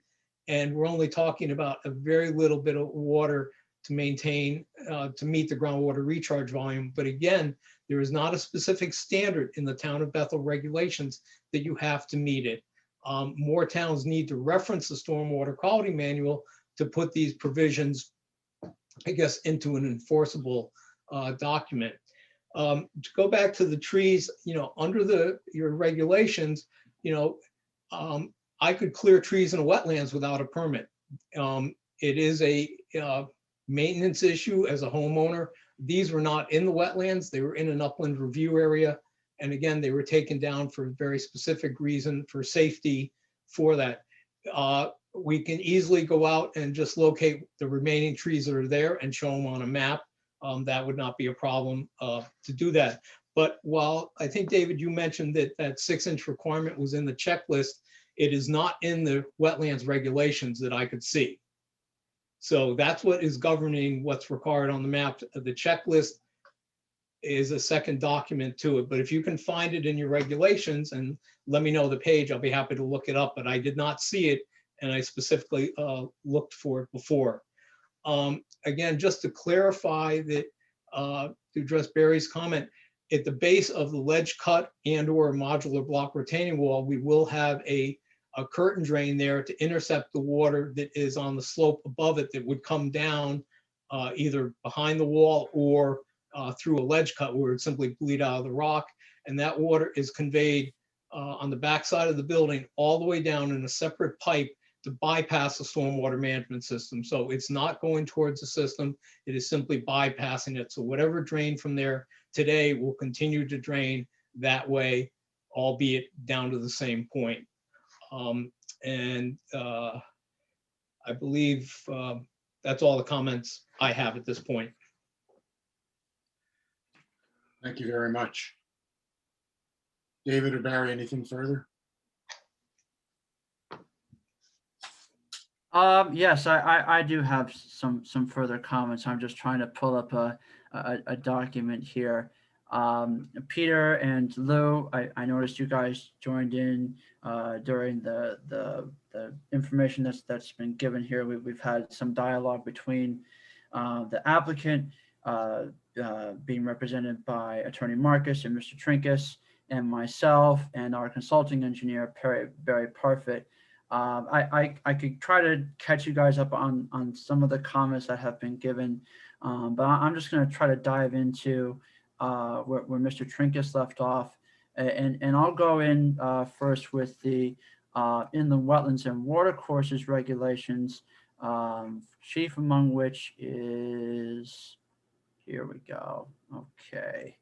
And we're only talking about a very little bit of water to maintain, to meet the groundwater recharge volume. But again, there is not a specific standard in the town of Bethel regulations that you have to meet it. More towns need to reference the stormwater quality manual to put these provisions, I guess, into an enforceable document. To go back to the trees, you know, under your regulations, you know, I could clear trees in a wetlands without a permit. It is a maintenance issue as a homeowner. These were not in the wetlands. They were in an upland review area. And again, they were taken down for a very specific reason, for safety for that. We can easily go out and just locate the remaining trees that are there and show them on a map. That would not be a problem to do that. But while I think, David, you mentioned that that 6-inch requirement was in the checklist, it is not in the wetlands regulations that I could see. So that's what is governing what's required on the map. The checklist is a second document to it. But if you can find it in your regulations and let me know the page, I'll be happy to look it up. But I did not see it, and I specifically looked for it before. Again, just to clarify that, to address Barry's comment, at the base of the ledge cut and or modular block retaining wall, we will have a curtain drain there to intercept the water that is on the slope above it that would come down either behind the wall or through a ledge cut where it would simply bleed out of the rock. And that water is conveyed on the backside of the building all the way down in a separate pipe to bypass the stormwater management system. So it's not going towards the system, it is simply bypassing it. So whatever drained from there today will continue to drain that way, albeit down to the same point. I believe that's all the comments I have at this point. Thank you very much. David or Barry, anything further? Yes, I do have some further comments. I'm just trying to pull up a document here. Peter and Lou, I noticed you guys joined in during the information that's been given here. We've had some dialogue between the applicant being represented by Attorney Marcus and Mr. Trinkus, and myself and our consulting engineer, Barry Parfit. I could try to catch you guys up on some of the comments that have been given, but I'm just going to try to dive into where Mr. Trinkus left off, and I'll go in first with the inland wetlands and watercourses regulations, chief among which is, here we go. Okay.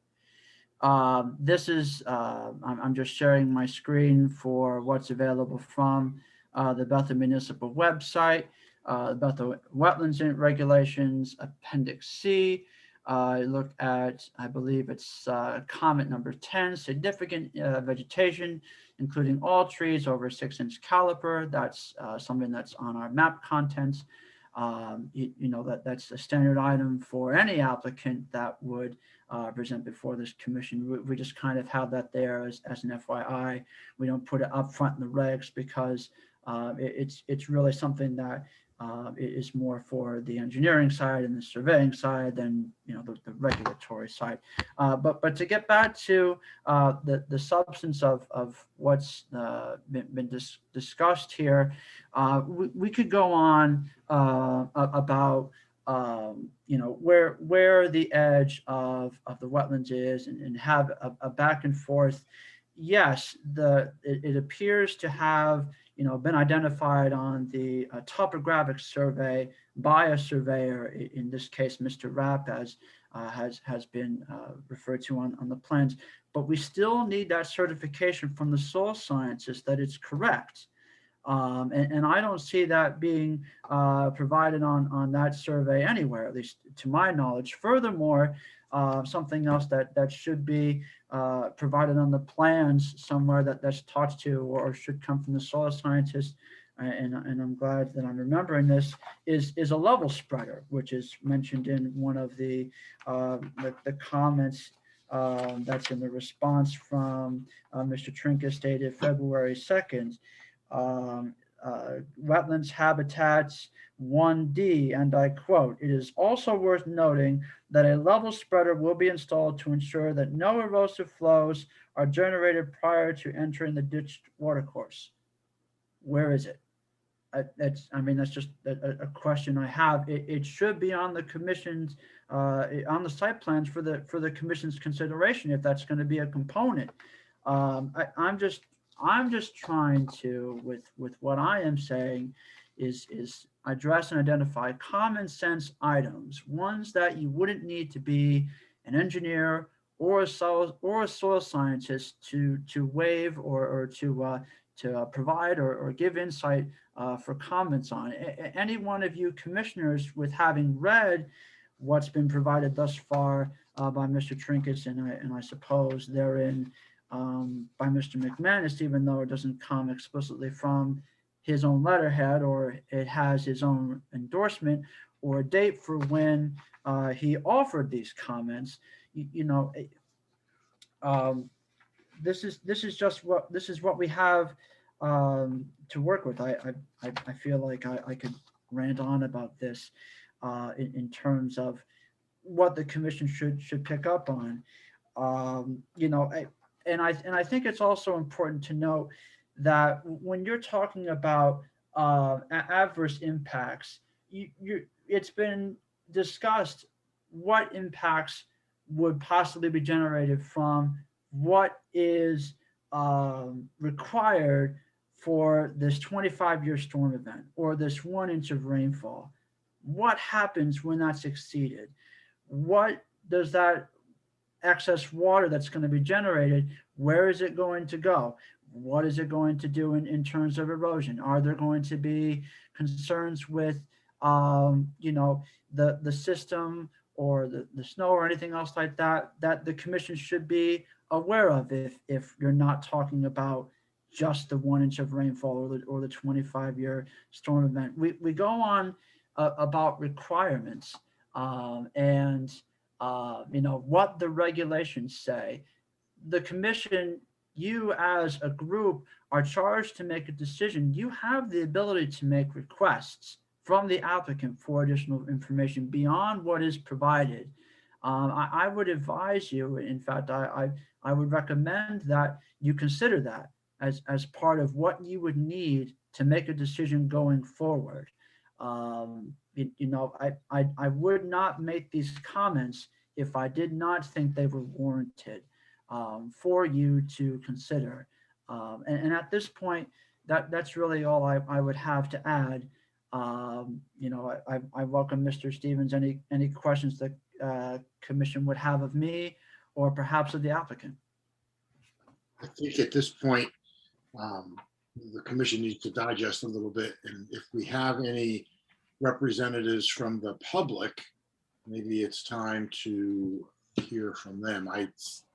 This is, I'm just sharing my screen for what's available from the Bethel Municipal website, Bethel Wetlands and Regulations, Appendix C. Look at, I believe it's comment number 10, significant vegetation, including all trees over 6-inch caliper. That's something that's on our map contents. You know, that's a standard item for any applicant that would present before this commission. We just kind of have that there as an FYI. We don't put it up front in the regs because it's really something that is more for the engineering side and the surveying side than, you know, the regulatory side. But to get back to the substance of what's been discussed here, we could go on about you know, where the edge of the wetlands is and have a back and forth. Yes, it appears to have, you know, been identified on the topographic survey by a surveyor, in this case, Mr. Rapp, as has been referred to on the plans, but we still need that certification from the soil scientist that it's correct. And I don't see that being provided on that survey anywhere, at least to my knowledge. Furthermore, something else that should be provided on the plans somewhere that's talked to or should come from the soil scientist, and I'm glad that I'm remembering this, is a level spreader, which is mentioned in one of the comments that's in the response from Mr. Trinkus dated February 2nd. Wetlands habitats 1D, and I quote, "It is also worth noting that a level spreader will be installed to ensure that no erosive flows are generated prior to entering the ditched watercourse." Where is it? That's just a question I have. It should be on the commission's on the site plans for the commission's consideration if that's going to be a component. I'm just trying to, with what I am saying, is address and identify common sense items, ones that you wouldn't need to be an engineer or a soil scientist to waive or to provide or give insight for comments on. Any one of you commissioners, with having read what's been provided thus far by Mr. Trinkus and I suppose therein by Mr. McManus, even though it doesn't come explicitly from his own letterhead or it has his own endorsement or a date for when he offered these comments, this is what we have to work with. I feel like I could rant on about this in terms of what the commission should pick up on. And I think it's also important to note that when you're talking about adverse impacts, it's been discussed what impacts would possibly be generated from what is required for this 25-year storm event or this 1 inch of rainfall. What happens when that's exceeded? What does that excess water that's going to be generated, where is it going to go? What is it going to do in terms of erosion? Are there going to be concerns with, the system or the snow or anything else like that, that the commission should be aware of if you're not talking about just the 1 inch of rainfall or the 25-year storm event? We go on about requirements and what the regulations say. The commission, you as a group are charged to make a decision. You have the ability to make requests from the applicant for additional information beyond what is provided. I would advise you, in fact, I would recommend that you consider that as part of what you would need to make a decision going forward. I would not make these comments if I did not think they were warranted for you to consider. And at this point, that's really all I would have to add. I welcome Mr. Stevens. Any questions that commission would have of me or perhaps of the applicant? I think at this point, the commission needs to digest a little bit. And if we have any representatives from the public, maybe it's time to hear from them. I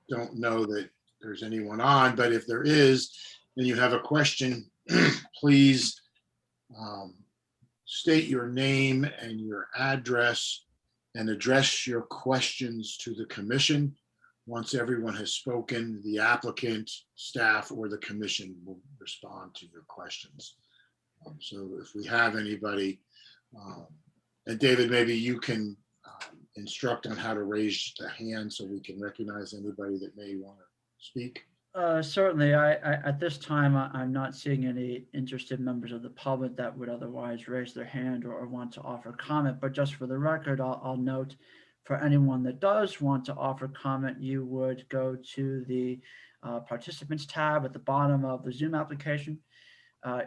don't know that there's anyone on, but if there is, and you have a question, please state your name and your address and address your questions to the commission. Once everyone has spoken, the applicant, staff, or the commission will respond to your questions. So if we have anybody, and David, maybe you can instruct on how to raise the hand so we can recognize anybody that may want to speak. Certainly. At this time, I'm not seeing any interested members of the public that would otherwise raise their hand or want to offer comment. But just for the record, I'll note for anyone that does want to offer comment, you would go to the participants tab at the bottom of the Zoom application.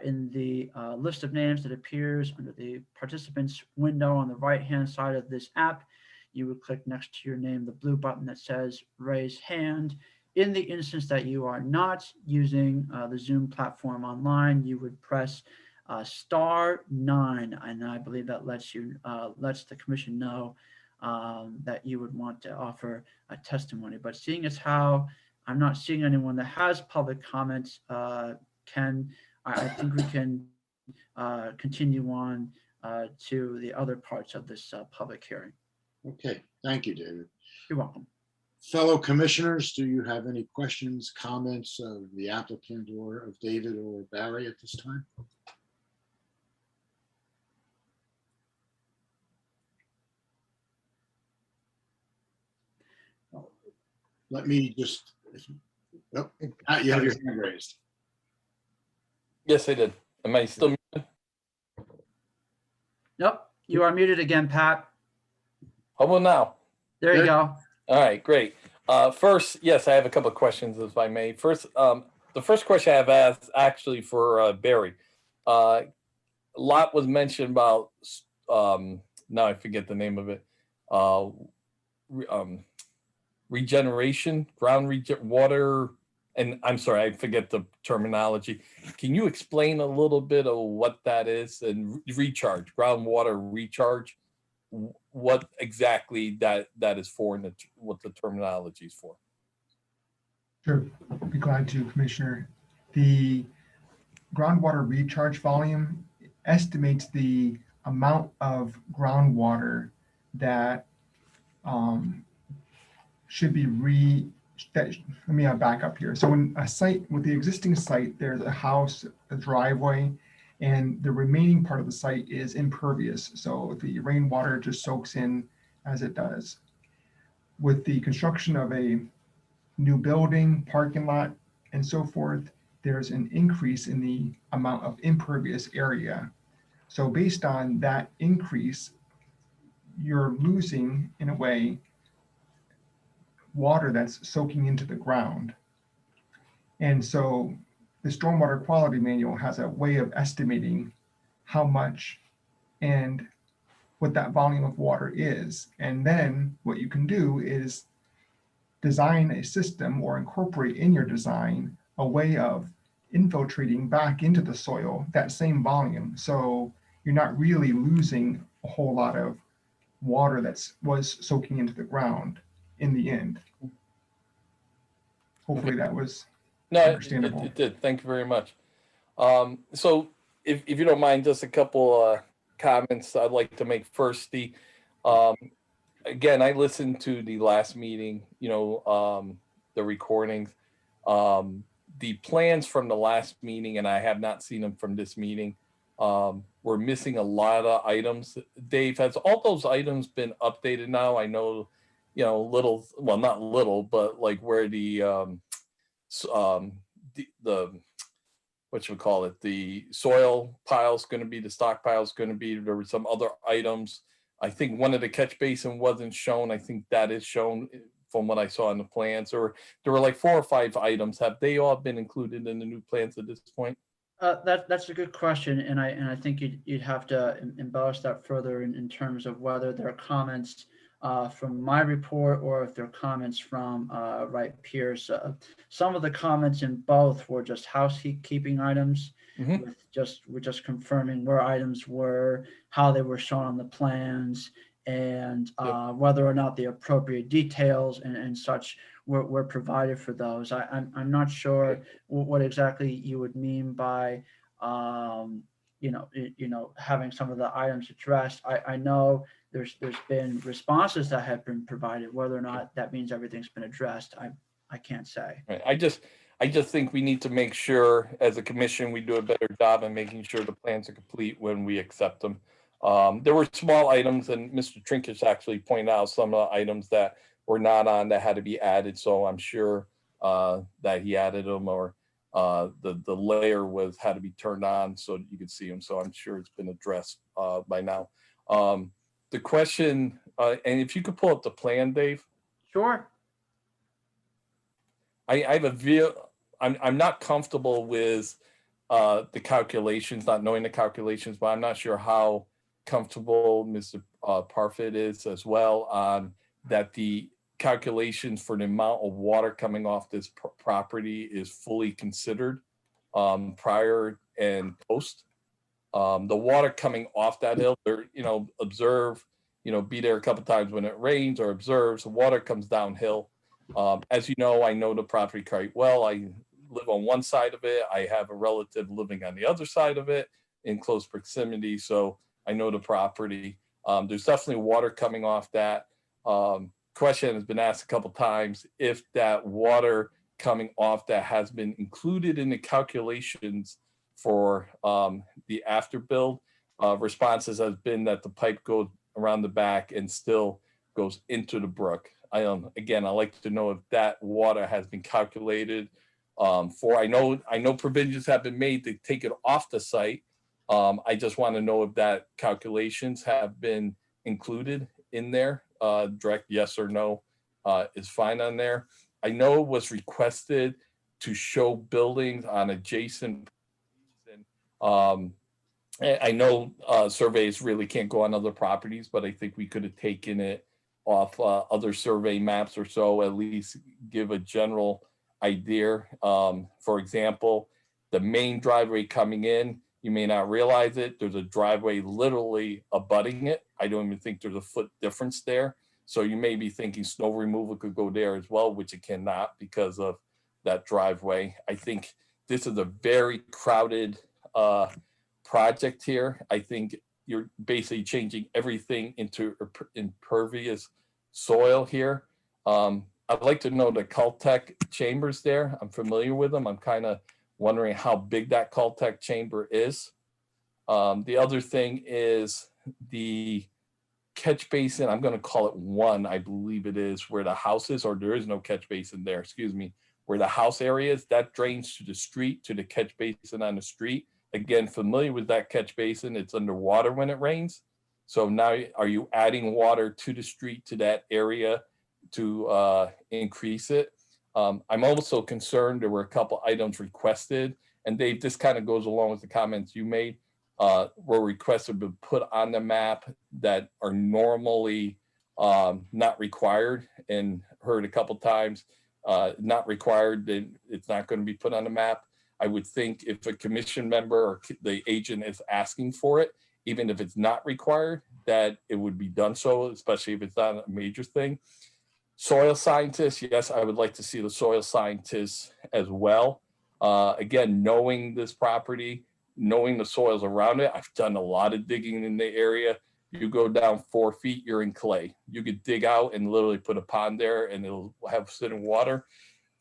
In the list of names that appears under the participants window on the right-hand side of this app, you would click next to your name the blue button that says raise hand. In the instance that you are not using the Zoom platform online, you would press *9, and I believe that lets the commission know that you would want to offer a testimony. But seeing as how I'm not seeing anyone that has public comments, I think we can continue on to the other parts of this public hearing. Okay, thank you, David. You're welcome. Fellow commissioners, do you have any questions, comments of the applicant or of David or Barry at this time? Let me just, oh, Pat, you have your hand raised. Yes, I did. Am I still muted? Nope, you are muted again, Pat. How about now? There you Good. go. All right, great. First, yes, I have a couple of questions, if I may. First, the first question I have asked actually for Barry. a lot was mentioned about, now I forget the name of it, regeneration, water, and I'm sorry, I forget the terminology. Can you explain a little bit of what that is? And recharge, groundwater recharge, what exactly that is for, and what the terminology is for? Sure, I'd be glad to, Commissioner. The groundwater recharge volume estimates the amount of groundwater that should be let me back up here. So when a site, with the existing site, there's a house, a driveway, and the remaining part of the site is impervious. So the rainwater just soaks in as it does. With the construction of a new building, parking lot, and so forth, there's an increase in the amount of impervious area. So based on that increase, you're losing, in a way, water that's soaking into the ground. And so the Stormwater Quality Manual has a way of estimating how much and what that volume of water is. And then what you can do is design a system or incorporate in your design a way of infiltrating back into the soil that same volume. So you're not really losing a whole lot of water that was soaking into the ground in the end. Hopefully that was understandable. It did. Thank you very much. So if you don't mind, just a couple comments I'd like to make. First, again, I listened to the last meeting, the recordings, the plans from the last meeting, and I have not seen them from this meeting. We're missing a lot of items. Dave, has all those items been updated now? I know, little, well, not little, but like where the what you call it, the soil pile's going to be, the stockpile's going to be. There were some other items. I think one of the catch basin wasn't shown. I think that is shown from what I saw in the plans. Or there were like 4 or 5 items. Have they all been included in the new plans at this point? That's a good question, and I think you'd have to embellish that further in terms of whether there are comments from my report or if they're comments from Wright Pierce. Some of the comments in both were just housekeeping items. Mhm. We're just confirming where items were, how they were shown on the plans, and whether or not the appropriate details and such were provided for those. I'm not sure what exactly you would mean by having some of the items addressed. I know there's been responses that have been provided. Whether or not that means everything's been addressed, I can't say. Right. I just think we need to make sure as a commission we do a better job in making sure the plans are complete when we accept them. There were small items, and Mr. Trinkus actually pointed out some of the items that were not on that had to be added. So I'm sure that he added them, or the layer had to be turned on so you could see them. So I'm sure it's been addressed by now. The question, and if you could pull up the plan, Dave. Sure. I have a view. I'm not comfortable with the calculations, not knowing the calculations, but I'm not sure how comfortable Mr. Parfit is as well on that the calculations for the amount of water coming off this property is fully considered prior and post. The water coming off that hill, observe, be there a couple times when it rains, or observe, so water comes downhill. As you know, I know the property quite well. I live on one side of it. I have a relative living on the other side of it in close proximity. So I know the property. There's definitely water coming off that. Question has been asked a couple times if that water coming off that has been included in the calculations for the after build. Responses has been that the pipe goes around the back and still goes into the brook. Again, I like to know if that water has been calculated for. I know provisions have been made to take it off the site. I just want to know if that calculations have been included in there. Direct yes or no is fine on there. I know it was requested to show buildings on adjacent. I know surveys really can't go on other properties, but I think we could have taken it off other survey maps or so, at least give a general idea. For example, the main driveway coming in, you may not realize it. There's a driveway literally abutting it. I don't even think there's a foot difference there. So you may be thinking snow removal could go there as well, which it cannot because of that driveway. I think this is a very crowded project here. I think you're basically changing everything into impervious soil here. I'd like to know the Caltech chambers there. I'm familiar with them. I'm kind of wondering how big that Caltech chamber is. The other thing is the catch basin. I'm going to call it 1, I believe it is, where the house is, or there is no catch basin there, excuse me, where the house area is, that drains to the street, to the catch basin on the street. Again, familiar with that catch basin, it's underwater when it rains. So now are you adding water to the street, to that area to increase it? I'm also concerned, there were a couple items requested, and Dave, this kind of goes along with the comments you made, were requested to put on the map that are normally not required, and heard a couple times, not required, then it's not going to be put on the map. I would think if a commission member or the agent is asking for it, even if it's not required, that it would be done so, especially if it's not a major thing. Soil scientists, yes, I would like to see the soil scientists as well. Again, knowing this property, knowing the soils around it, I've done a lot of digging in the area. You go down 4 feet, you're in clay. You could dig out and literally put a pond there and it'll have sitting water.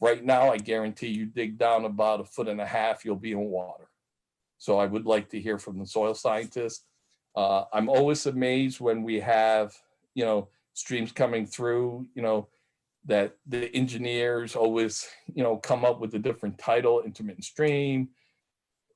Right now, I guarantee you dig down about 1.5 feet, you'll be in water. So I would like to hear from the soil scientists. I'm always amazed when we have, streams coming through, that the engineers always, come up with a different title, intermittent stream,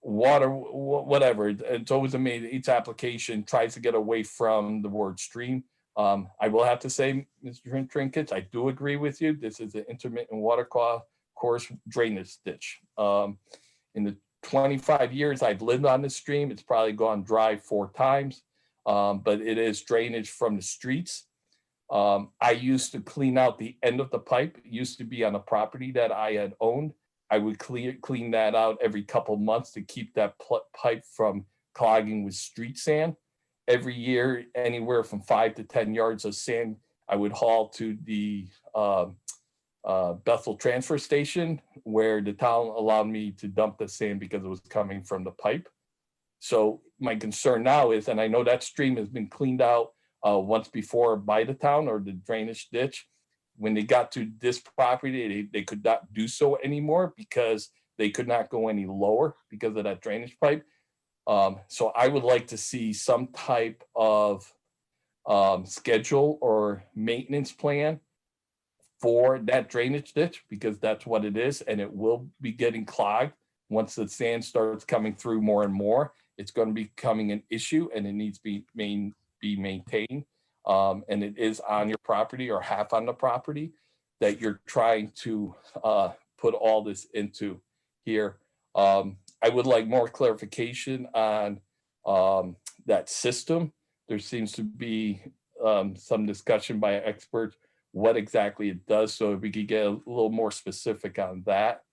water, whatever. It's always amazing. Each application tries to get away from the word stream. I will have to say, Mr. Trinkets, I do agree with you. This is an intermittent water course drainage ditch. In the 25 years I've lived on this stream, it's probably gone dry 4 times, but it is drainage from the streets. I used to clean out the end of the pipe. It used to be on a property that I had owned. I would clean that out every couple months to keep that pipe from clogging with street sand. Every year, anywhere from 5 to 10 yards of sand, I would haul to the Bethel transfer station, where the town allowed me to dump the sand because it was coming from the pipe. So my concern now is, and I know that stream has been cleaned out once before by the town or the drainage ditch. When they got to this property, they could not do so anymore because they could not go any lower because of that drainage pipe. So I would like to see some type of schedule or maintenance plan for that drainage ditch, because that's what it is, and it will be getting clogged once the sand starts coming through more and more. It's going to be becoming an issue, and it needs to be maintained. And it is on your property or half on the property that you're trying to put all this into here. I would like more clarification on that system. There seems to be some discussion by experts what exactly it does. So if we could get a little more specific on that.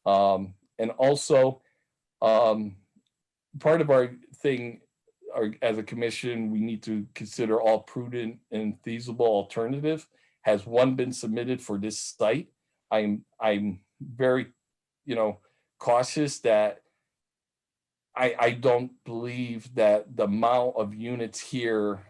And also, part of our thing as a commission, we need to consider all prudent and feasible alternative. Has one been submitted for this site? I'm very, cautious that I don't believe that the amount of units here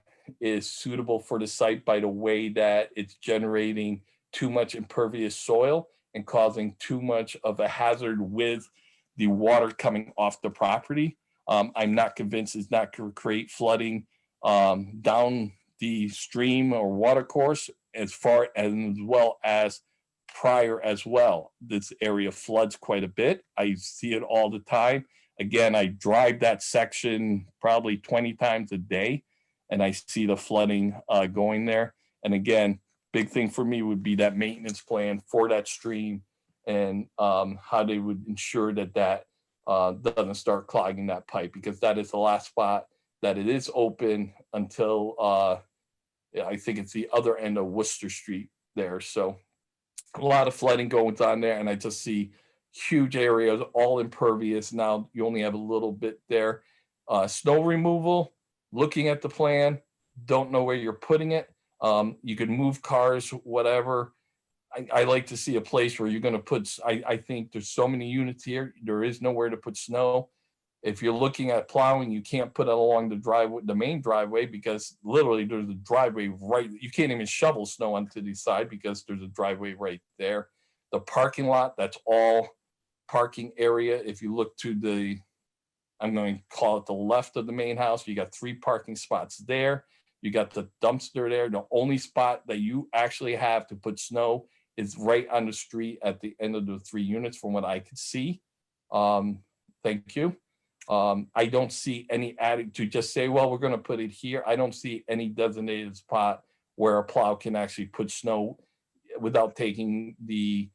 is suitable for the site by the way that it's generating too much impervious soil and causing too much of a hazard with the water coming off the property. I'm not convinced it's not going to create flooding down the stream or water course as well as prior as well. This area floods quite a bit. I see it all the time. Again, I drive that section probably 20 times a day, and I see the flooding going there. And again, big thing for me would be that maintenance plan for that stream and how they would ensure that doesn't start clogging that pipe, because that is the last spot that it is open until I think it's the other end of Worcester Street there. So a lot of flooding going on there, and I just see huge areas, all impervious. Now you only have a little bit there. Snow removal, looking at the plan, don't know where you're putting it. You could move cars, whatever. I like to see a place where you're going to put, I think there's so many units here, there is nowhere to put snow. If you're looking at plowing, you can't put it along the driveway, the main driveway, because literally there's a driveway right, you can't even shovel snow onto the side because there's a driveway right there. The parking lot, that's all parking area. If you look to the, I'm going to call it the left of the main house, you got 3 parking spots there. You got the dumpster there. The only spot that you actually have to put snow is right on the street at the end of the 3 units from what I could see. Thank you. I don't see any added to just say, well, we're going to put it here. I don't see any designated spot where a plow can actually put snow without taking the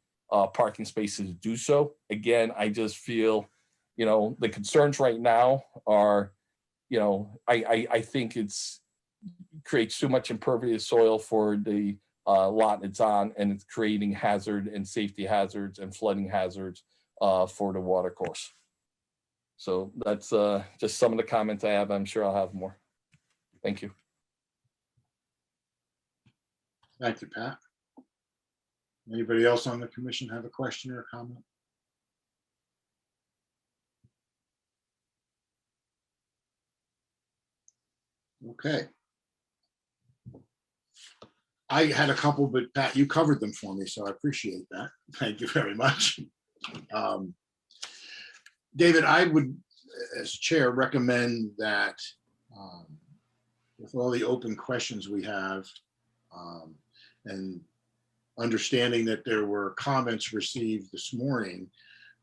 parking spaces to do so. Again, I just feel, you know, the concerns right now are, you know, I think it's creates too much impervious soil for the lot it's on, and it's creating hazard and safety hazards and flooding hazards for the water course. So that's just some of the comments I have. I'm sure I'll have more. Thank you. Thank you, Pat. Anybody else on the commission have a question or a comment? Okay. I had a couple, but Pat, you covered them for me, so I appreciate that. Thank you very much. David, I would, as chair, recommend that with all the open questions we have, and understanding that there were comments received this morning,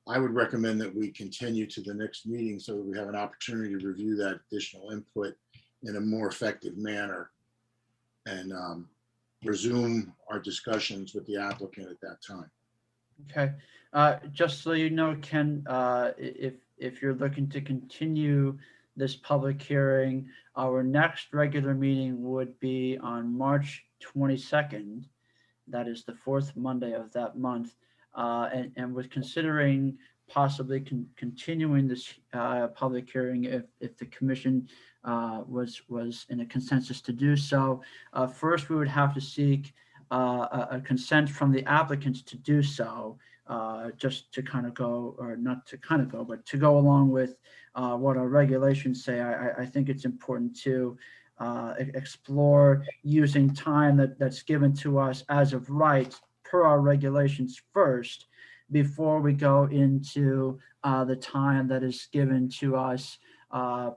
I would recommend that we continue to the next meeting so that we have an opportunity to review that additional input in a more effective manner, and resume our discussions with the applicant at that time. Okay, just so you know, Ken, if you're looking to continue this public hearing, our next regular meeting would be on March 22nd. That is the 4th Monday of that month, and was considering possibly continuing this public hearing if the commission was in a consensus to do so. First, we would have to seek a consent from the applicants to do so, just to kind of go, or not to kind of go, but to go along with what our regulations say. I think it's important to explore using time that's given to us as of right per our regulations first, before we go into the time that is given to us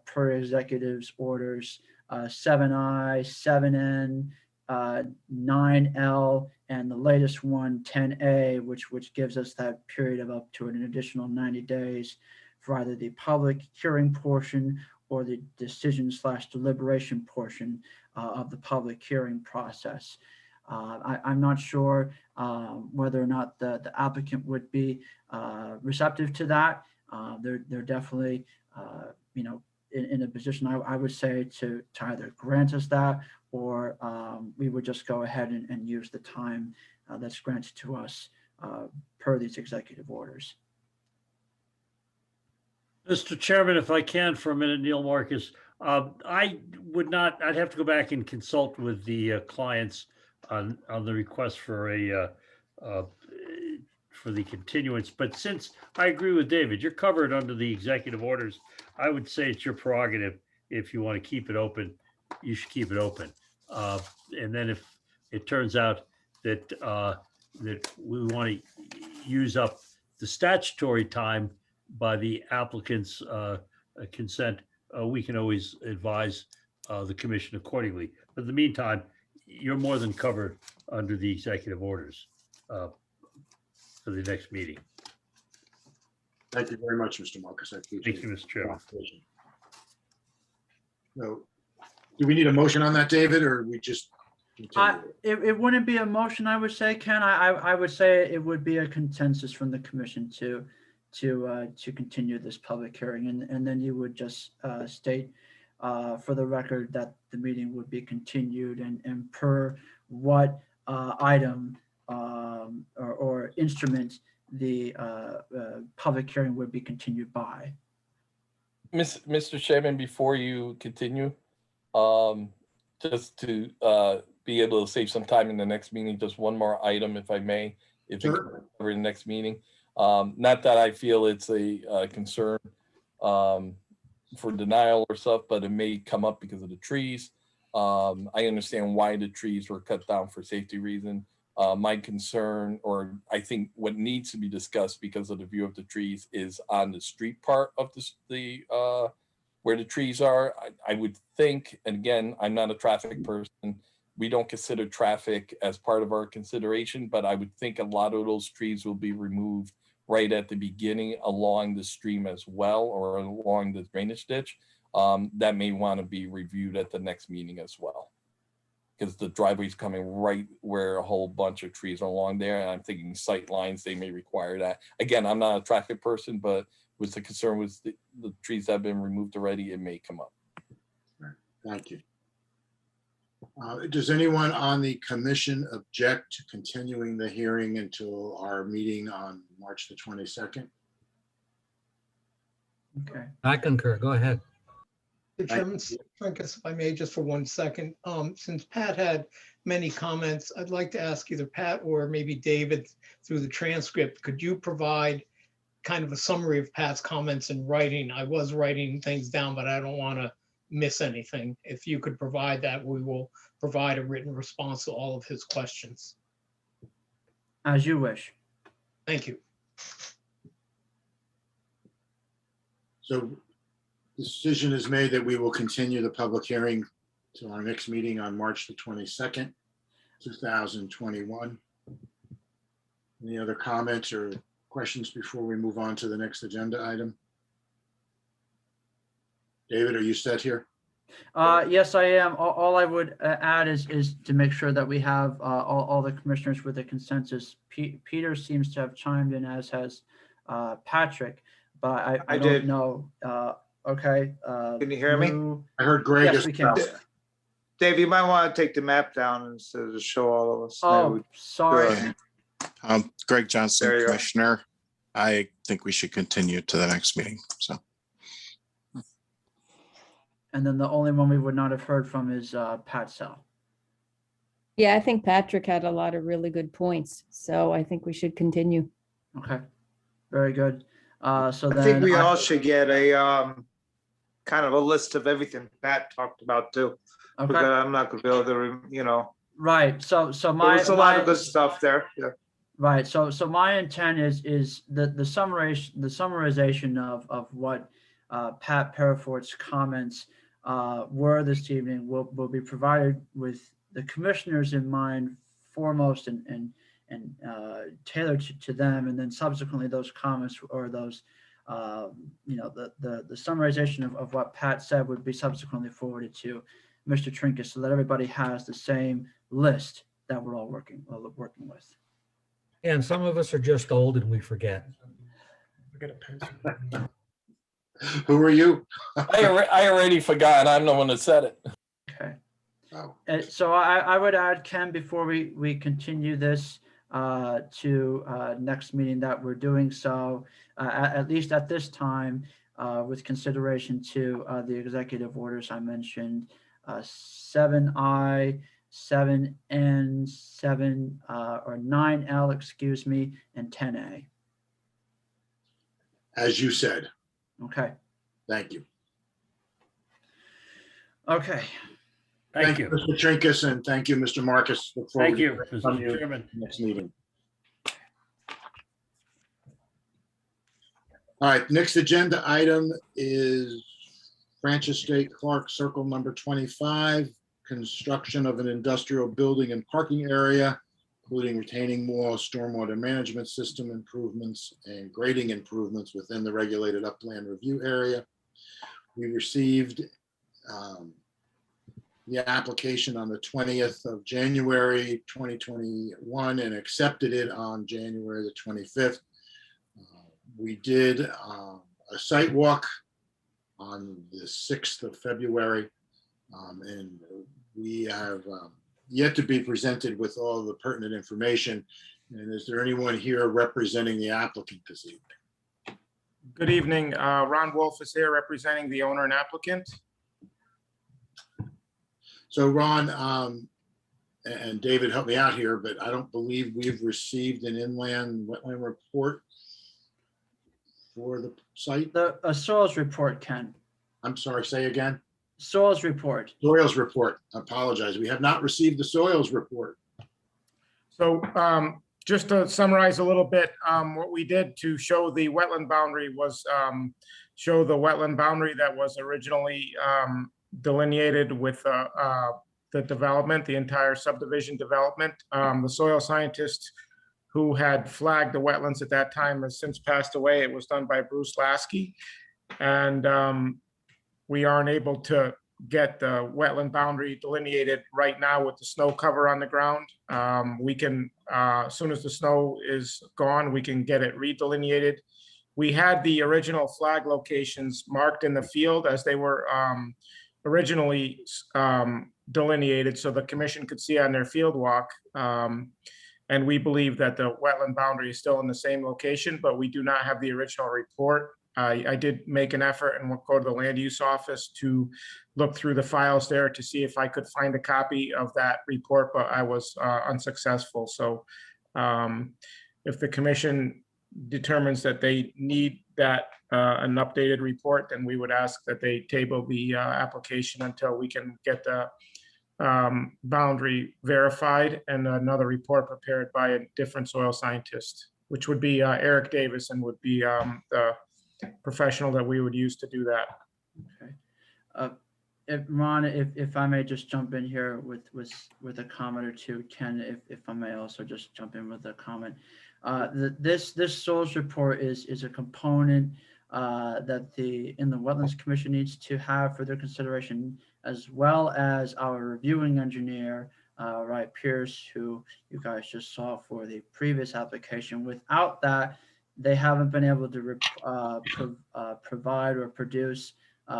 per executive's orders 7I, 7N, 9L, and the latest one, 10A, which gives us that period of up to an additional 90 days for either the public hearing portion or the decision/deliberation portion of the public hearing process. I'm not sure whether or not the applicant would be receptive to that. They're definitely, you know, in a position, I would say, to either grant us that, or we would just go ahead and use the time that's granted to us per these executive orders. Mr. Chairman, if I can for a minute, Neil Marcus, I'd have to go back and consult with the clients on the request for for the continuance. But since I agree with David, you're covered under the executive orders. I would say it's your prerogative. If you want to keep it open, you should keep it open. And then if it turns out that that we want to use up the statutory time by the applicant's consent, we can always advise the commission accordingly. But in the meantime, you're more than covered under the executive orders for the next meeting. Thank you very much, Mr. Marcus. I appreciate it. Thank you, Mr. Chairman. So, do we need a motion on that, David, or we just continue? It wouldn't be a motion, I would say, Ken. I would say it would be a consensus from the commission to to continue this public hearing. And then you would just state for the record that the meeting would be continued and per what item or instrument the public hearing would be continued by. Mr. Chairman, before you continue, just to be able to save some time in the next meeting, just one more item, if I may, if it Sure. can cover the next meeting. Not that I feel it's a concern for denial or stuff, but it may come up because of the trees. I understand why the trees were cut down for safety reason. My concern, or I think what needs to be discussed because of the view of the trees, is on the street part of the where the trees are. I would think, and again, I'm not a traffic person, we don't consider traffic as part of our consideration, but I would think a lot of those trees will be removed right at the beginning along the stream as well, or along the drainage ditch. That may want to be reviewed at the next meeting as well, because the driveway's coming right where a whole bunch of trees are along there, and I'm thinking sight lines, they may require that. Again, I'm not a traffic person, but with the concern with the trees that have been removed already, it may come up. Thank you. Does anyone on the commission object to continuing the hearing until our meeting on March the 22nd? Okay. I concur. Go ahead. Mr. Chairman, Trinkus, if I may, just for 1 second, since Pat had many comments, I'd like to ask either Pat or maybe David through the transcript, could you provide kind of a summary of Pat's comments in writing? I was writing things down, but I don't want to miss anything. If you could provide that, we will provide a written response to all of his questions. As you wish. Thank you. So the decision is made that we will continue the public hearing to our next meeting on March the 22nd, 2021. Any other comments or questions before we move on to the next agenda item? David, are you set here? Yes, I am. All I would add is to make sure that we have all the commissioners with a consensus. Peter seems to have chimed in, as has Patrick, but I don't did. know. Okay. Can you hear me? I heard Greg. Yes, is- we can. Dave, you might want to take the map down instead of show all of us. Oh, sorry. Greg Johnston, There you go. Commissioner. I think we should continue to the next meeting. So And then the only one we would not have heard from is Pat Sell. Yeah, I think Patrick had a lot of really good points, so I think we should continue. Okay, very good. So I then think we all should get a kind of a list of everything Pat talked about too. Because okay, I'm not gonna be able to, right. So my there's a lot of good stuff there. Yeah. right. So my intent is the summarization of what Pat Parafort's comments were this evening will be provided with the commissioners in mind foremost and tailored to them, and then subsequently those comments or those the summarization of what Pat said would be subsequently forwarded to Mr. Trinkus, so that everybody has the same list that we're all working with. And some of us are just old and we forget. Who are you? I already forgot. I'm the one that said it. Okay. Oh, So I would add, Ken, before we continue this to next meeting, that we're doing so, at least at this time, with consideration to the executive orders I mentioned, 7I, 7N, 7 or 9L, excuse me, and 10A. as you said. Okay. Thank you. Okay. Thank you. Mr. Trinkus, and thank you, Mr. Marcus. Look forward Thank to you, hearing from Mr. Chairman. next meeting. All right, next agenda item is Francis State Clark Circle number 25, construction of an industrial building and parking area, including retaining wall, stormwater management system improvements, and grading improvements within the regulated upland review area. We received the application on the 20th of January 2021 and accepted it on January the 25th. We did a site walk on the 6th of February, and we have yet to be presented with all the pertinent information. And is there anyone here representing the applicant this evening? Good evening. Ron Wolf is here representing the owner and applicant. So Ron, and David, help me out here, but I don't believe we've received an inland wetland report for the site. A soils report, Ken. I'm sorry, say again. Soils report. Soils report. I apologize. We have not received the soils report. So just to summarize a little bit, what we did to show the wetland boundary was show the wetland boundary that was originally delineated with the development, the entire subdivision development. The soil scientist who had flagged the wetlands at that time has since passed away. It was done by Bruce Lasky. And we aren't able to get the wetland boundary delineated right now with the snow cover on the ground. We can, as soon as the snow is gone, we can get it redelineated. We had the original flag locations marked in the field as they were originally delineated so the commission could see on their field walk. And we believe that the wetland boundary is still in the same location, but we do not have the original report. I did make an effort and go to the land use office to look through the files there to see if I could find a copy of that report, but I was unsuccessful. So if the commission determines that they need that an updated report, then we would ask that they table the application until we can get the boundary verified and another report prepared by a different soil scientist, which would be Eric Davis, and would be the professional that we would use to do that. Okay. Ron, if I may just jump in here with a comment or two. Ken, if I may also just jump in with a comment. This soils report is a component that in the Wetlands Commission needs to have for their consideration, as well as our reviewing engineer, Wright Pierce, who you guys just saw for the previous application. Without that, they haven't been able to provide or produce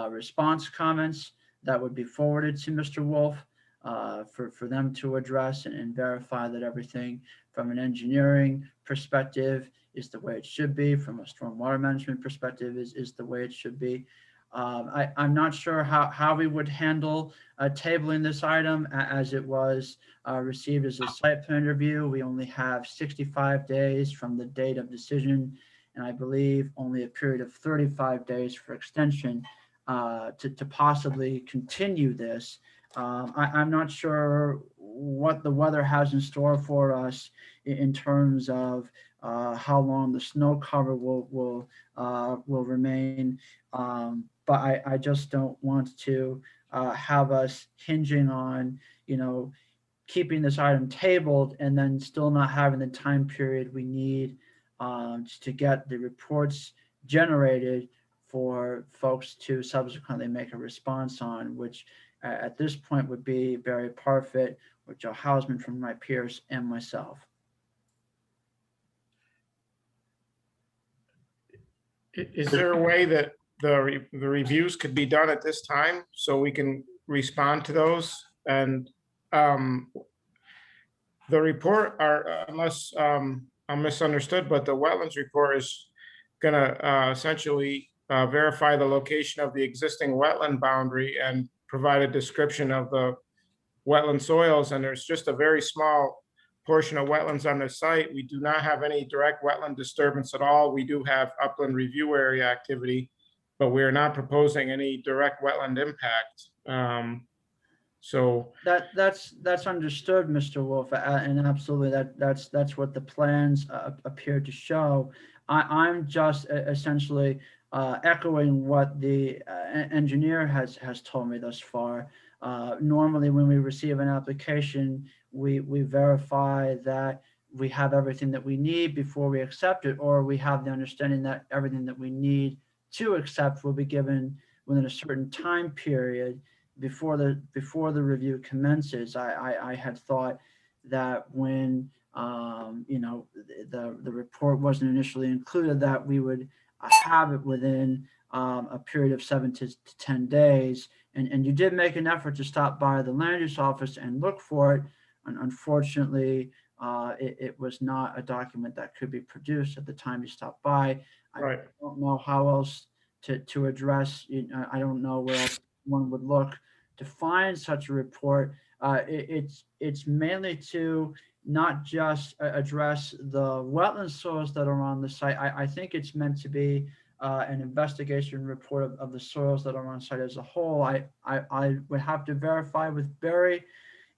response comments that would be forwarded to Mr. Wolf for them to address and verify that everything from an engineering perspective is the way it should be, from a stormwater management perspective is the way it should be. I'm not sure how we would handle tabling this item as it was received as a site plan review. We only have 65 days from the date of decision, and I believe only a period of 35 days for extension to possibly continue this. I'm not sure what the weather has in store for us in terms of how long the snow cover will remain. But I just don't want to have us hinging on, keeping this item tabled and then still not having the time period we need to get the reports generated for folks to subsequently make a response on, which at this point would be Barry Parfit, or Joe Hausman from Wright Pierce, and myself. Is there a way that the reviews could be done at this time so we can respond to those? And the report unless I'm misunderstood, but the wetlands report is going to essentially verify the location of the existing wetland boundary and provide a description of the wetland soils. And there's just a very small portion of wetlands on the site. We do not have any direct wetland disturbance at all. We do have upland review area activity, but we are not proposing any direct wetland impact. So that's understood, Mr. Wolf, and absolutely that's what the plans appear to show. I'm just essentially echoing what the engineer has told me thus far. Normally, when we receive an application, we verify that we have everything that we need before we accept it, or we have the understanding that everything that we need to accept will be given within a certain time period before the review commences. I had thought that when you know, the report wasn't initially included, that we would have it within a period of 7 to 10 days. And you did make an effort to stop by the land use office and look for it. And unfortunately, it was not a document that could be produced at the time you stopped by. Right. I don't know how else to address, I don't know where else one would look to find such a report. It's mainly to not just address the wetland soils that are on the site. I think it's meant to be an investigation report of the soils that are on site as a whole. I would have to verify with Barry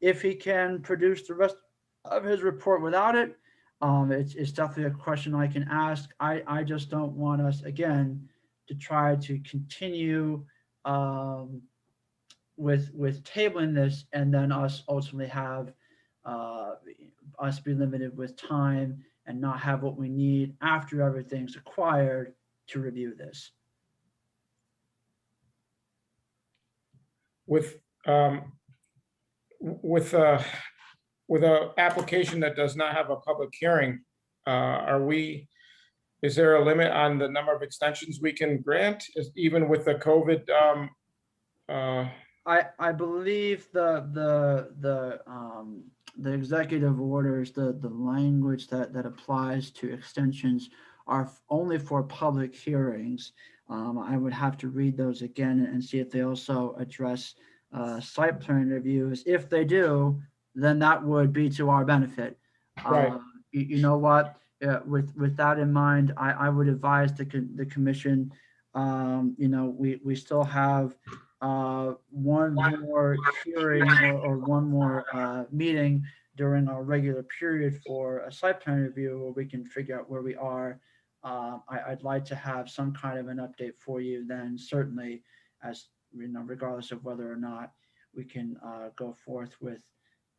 if he can produce the rest of his report without it. It's definitely a question I can ask. I just don't want us, again, to try to continue with tabling this and then us ultimately have us be limited with time and not have what we need after everything's acquired to review this. With a application that does not have a public hearing, is there a limit on the number of extensions we can grant, even with the COVID? I believe the executive orders, the language that applies to extensions are only for public hearings. I would have to read those again and see if they also address site plan reviews. If they do, then that would be to our benefit. Right. You know what? With that in mind, I would advise the commission. You know, we still have one more hearing or one more meeting during our regular period for a site plan review where we can figure out where we are. I'd like to have some kind of an update for you then, certainly, as you know, regardless of whether or not we can go forth with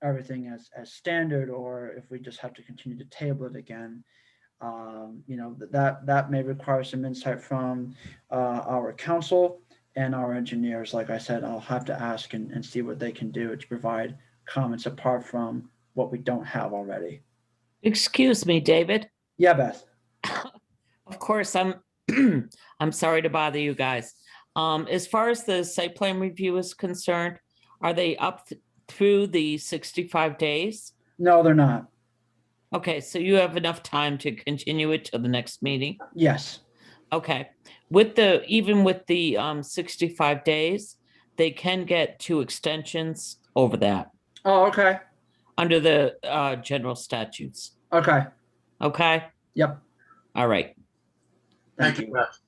everything as standard, or if we just have to continue to table it again. You know, that may require some insight from our council and our engineers. Like I said, I'll have to ask and see what they can do to provide comments apart from what we don't have already. Excuse me, David. Yeah, Beth. Of course, I'm I'm sorry to bother you guys. As far as the site plan review is concerned, are they up through the 65 days? No, they're not. Okay, so you have enough time to continue it to the next meeting? Yes. Okay. Even with the 65 days, they can get 2 extensions over that. Oh, okay. Under the general statutes. Okay. Okay? Yep. All right. Thank you, Beth.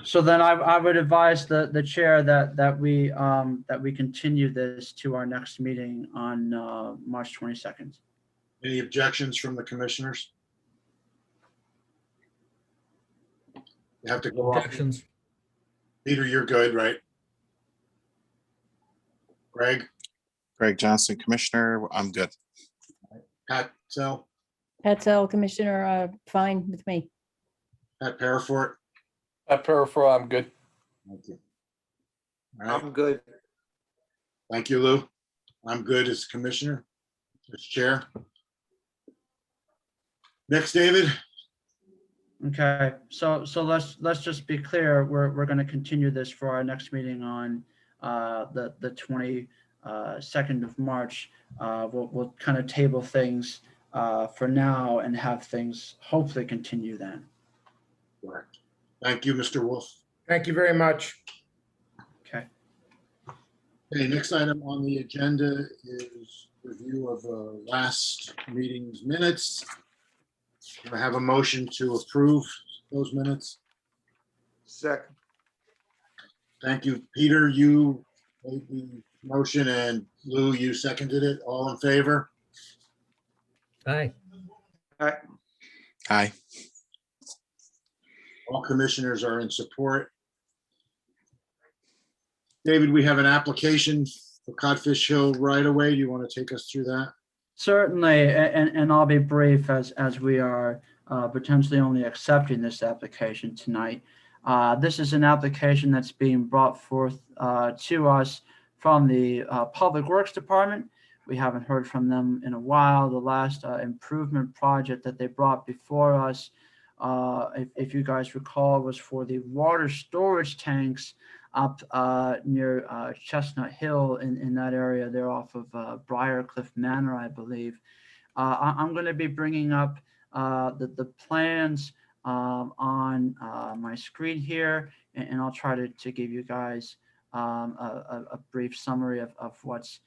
So then I would advise the chair that we continue this to our next meeting on March 22nd. Any objections from the commissioners? You have to go off. Objections? Peter, you're good, right? Greg? Greg Johnson, Commissioner, I'm good. Pat Sell? Patel, Commissioner, fine with me. Pat Parafort? At Parafort, I'm good. Thank you. All right. I'm good. Thank you, Lou. I'm good as commissioner, as chair. Next, David. Okay, so let's just be clear. We're going to continue this for our next meeting on the 22nd of March. We'll kind of table things for now and have things hopefully continue then. Correct. Thank you, Mr. Wolf. Thank you very much. Okay. Okay, next item on the agenda is review of last meeting's minutes. Do I have a motion to approve those minutes? Second. Thank you, Peter. You made the motion and Lou, you seconded it. All in favor? Aye. Aye. All commissioners are in support. David, we have an application for Codfish Hill right away. Do you want to take us through that? Certainly, and I'll be brief as we are potentially only accepting this application tonight. This is an application that's being brought forth to us from the Public Works Department. We haven't heard from them in a while. The last improvement project that they brought before us, if you guys recall, was for the water storage tanks up near Chestnut Hill in that area there off of Briarcliff Manor, I believe. I'm going to be bringing up the plans on my screen here, and I'll try to give you guys a brief summary of what's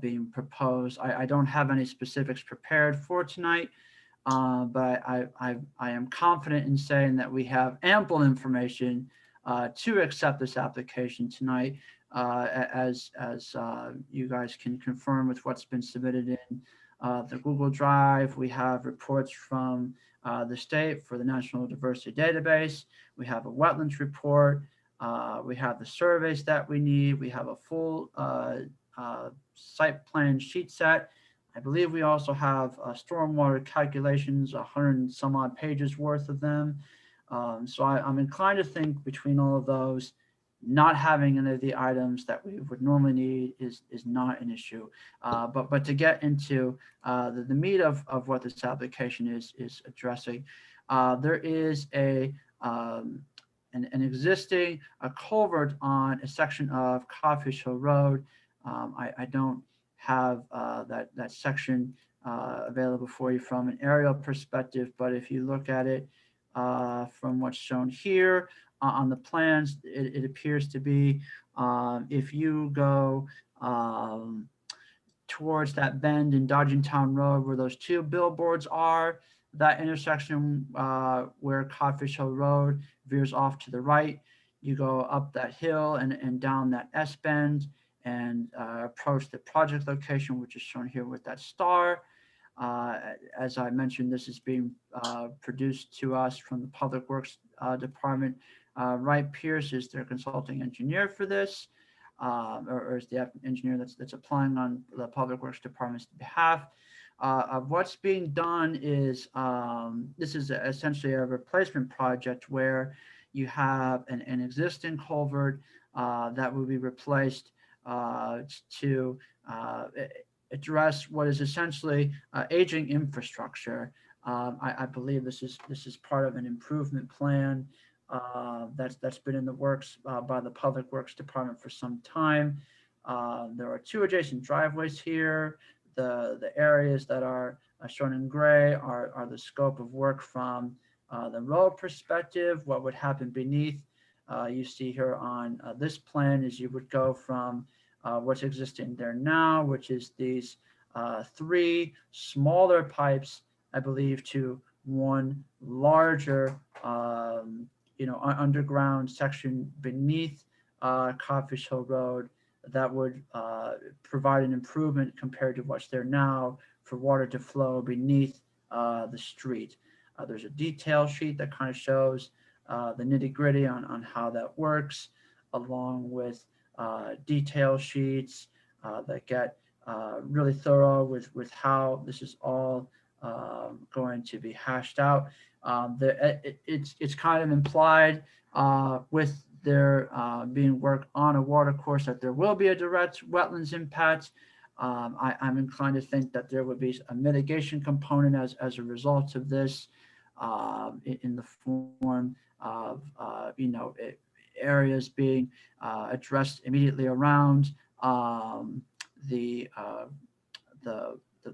being proposed. I don't have any specifics prepared for tonight, but I am confident in saying that we have ample information to accept this application tonight, as you guys can confirm with what's been submitted in the Google Drive. We have reports from the state for the National Diversity Database. We have a wetlands report. We have the surveys that we need. We have a full site plan sheet set. I believe we also have stormwater calculations, 100 and some odd pages worth of them. So I'm inclined to think between all of those, not having any of the items that we would normally need is not an issue. But to get into the meat of what this application is addressing, there is an existing culvert on a section of Codfish Hill Road. I don't have that section available for you from an aerial perspective, but if you look at it from what's shown here on the plans, it appears to be, if you go towards that bend in Dodgingtown Road where those two billboards are, that intersection where Codfish Hill Road veers off to the right, you go up that hill and down that S bend and approach the project location, which is shown here with that star. As I mentioned, this is being produced to us from the Public Works Department. Wright Pierce is their consulting engineer for this, or is the engineer that's applying on the Public Works Department's behalf. What's being done is, this is essentially a replacement project where you have an existing culvert that will be replaced to address what is essentially aging infrastructure. I believe this is part of an improvement plan that's been in the works by the Public Works Department for some time. There are two adjacent driveways here. The areas that are shown in gray are the scope of work from the road perspective. What would happen beneath, you see here on this plan, is you would go from what's existing there now, which is these three smaller pipes, I believe, to one larger underground section beneath Codfish Hill Road that would provide an improvement compared to what's there now for water to flow beneath the street. There's a detail sheet that kind of shows the nitty-gritty on how that works, along with detail sheets that get really thorough with how this is all going to be hashed out. It's kind of implied with there being work on a water course that there will be a direct wetlands impact. I'm inclined to think that there would be a mitigation component as a result of this, in the form of areas being addressed immediately around the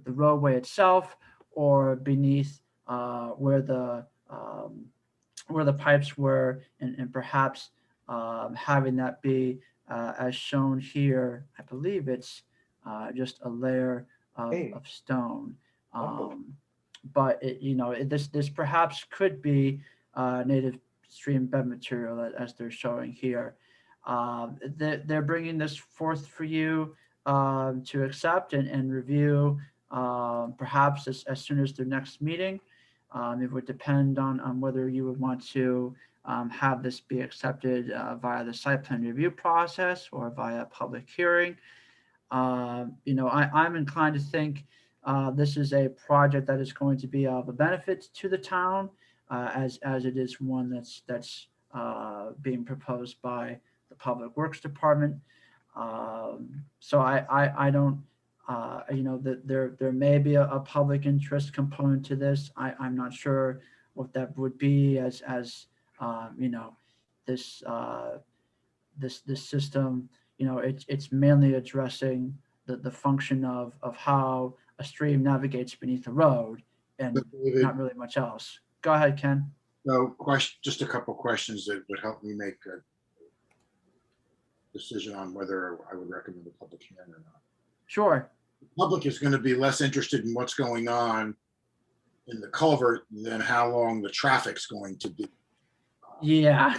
roadway itself, or beneath where the pipes were, and perhaps having that be as shown here. I believe it's just a layer of stone. But this perhaps could be native stream bed material as they're showing here. They're bringing this forth for you to accept and review, perhaps as soon as their next meeting. It would depend on whether you would want to have this be accepted via the site plan review process or via public hearing. I'm inclined to think this is a project that is going to be of a benefit to the town, as it is one that's being proposed by the Public Works Department. So I don't, that there may be a public interest component to this. I'm not sure what that would be as this this system, it's mainly addressing the function of how a stream navigates beneath the road and But David, not really much else. Go ahead, Ken. no question, just a couple questions that would help me make a decision on whether I would recommend a public hearing or not. Sure. The public is going to be less interested in what's going on in the culvert than how long the traffic's going to be Yeah.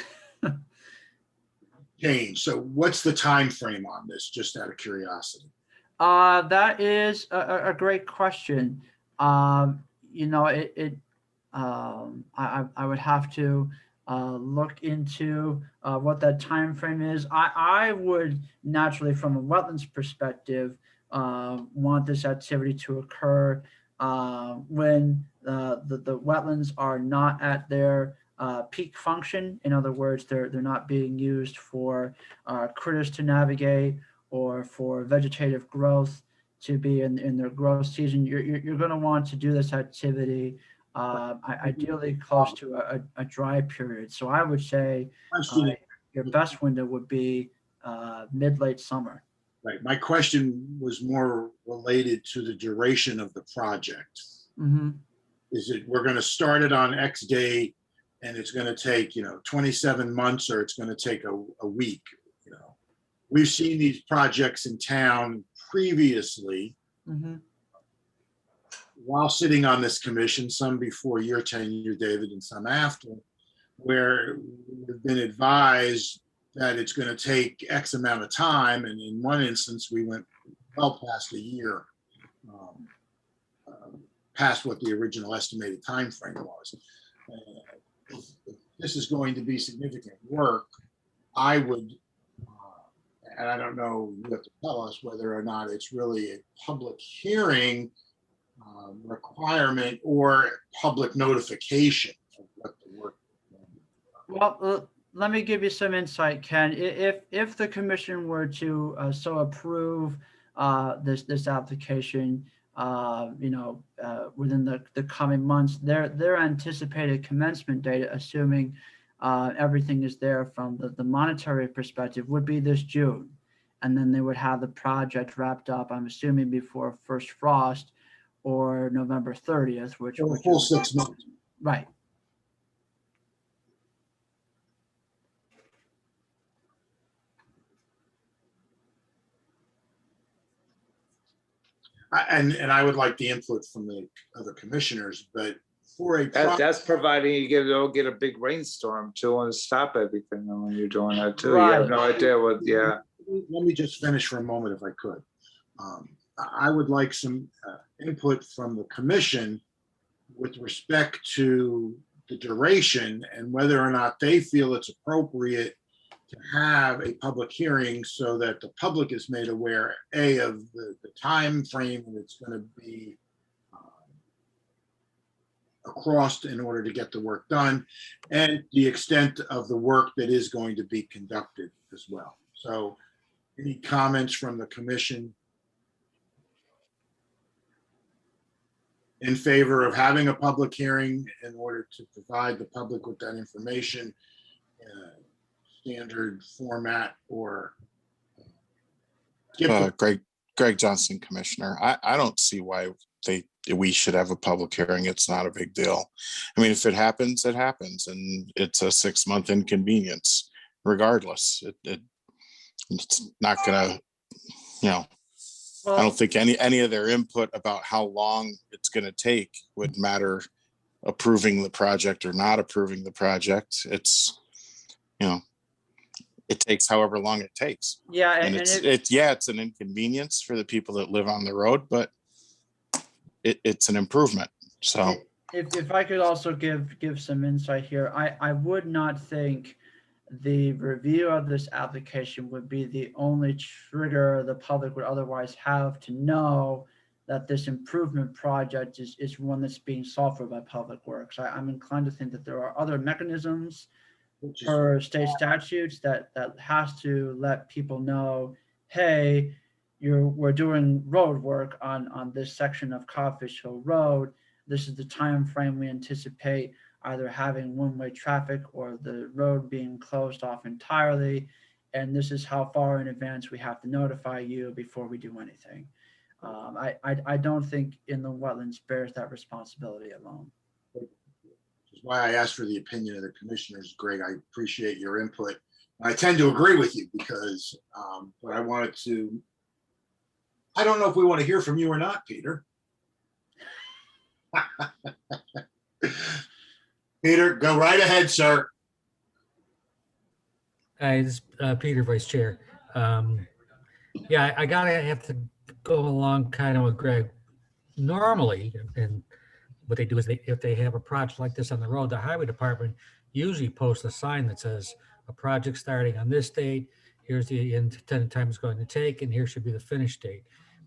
changed. So what's the time frame on this, just out of curiosity? That is a great question. I would have to look into what that time frame is. I would naturally, from a wetlands perspective, want this activity to occur when the wetlands are not at their peak function. In other words, they're not being used for critters to navigate or for vegetative growth to be in their growth season. You're going to want to do this activity ideally close to a dry period. So I would say your best window would be mid-late summer. Right. My question was more related to the duration of the project. Mm-hmm. Is it, we're going to start it on X day and it's going to take, 27 months, or it's going to take a week? We've seen these projects in town previously. Mm-hmm. While sitting on this commission, some before your tenure, David, and some after, where we've been advised that it's going to take X amount of time. And in one instance, we went well past a year, past what the original estimated time frame was. If this is going to be significant work, I would, and I don't know, you have to tell us whether or not it's really a public hearing requirement or public notification of what the work is going to be. Well, let me give you some insight, Ken. If the commission were to so approve this application, within the coming months, their anticipated commencement date, assuming everything is there from the monetary perspective, would be this June. And then they would have the project wrapped up, I'm assuming, before first frost or November 30th, which a full 6 months. Right. And I would like the input from the other commissioners, but for a That's providing you don't get a big rainstorm too and stop everything when you're doing that too. You Right. have no idea what, yeah. Let me just finish for a moment if I could. I would like some input from the commission with respect to the duration and whether or not they feel it's appropriate to have a public hearing so that the public is made aware, A, of the time frame that it's going to be across in order to get the work done, and the extent of the work that is going to be conducted as well. So any comments from the commission in favor of having a public hearing in order to provide the public with that information in a standard format, or Greg Johnson, Commissioner. I don't see why we should have a public hearing. It's not a big deal. I mean, if it happens, it happens, and it's a 6-month inconvenience regardless. It's not gonna, I don't think any of their input about how long it's gonna take would matter approving the project or not approving the project. It's, it takes however long it takes. Yeah, and it's an inconvenience for the people that live on the road, but it's an improvement. So if I could also give some insight here, I would not think the review of this application would be the only trigger the public would otherwise have to know that this improvement project is one that's being solved for by Public Works. I'm inclined to think that there are other mechanisms per state statutes that has to let people know, hey, we're doing road work on this section of Codfish Hill Road. This is the time frame we anticipate either having one-way traffic or the road being closed off entirely. And this is how far in advance we have to notify you before we do anything. I don't think inland wetlands bears that responsibility alone. Which is why I asked for the opinion of the commissioners. Greg, I appreciate your input. I tend to agree with you because, but I wanted to, I don't know if we want to hear from you or not, Peter. Peter, go right ahead, sir. Hi, this is Peter, Vice Chair. Yeah, I gotta have to go along kind of with Greg. Normally, and what they do is if they have a project like this on the road, the highway department usually posts a sign that says a project starting on this date, here's the intended time it's going to take, and here should be the finish date.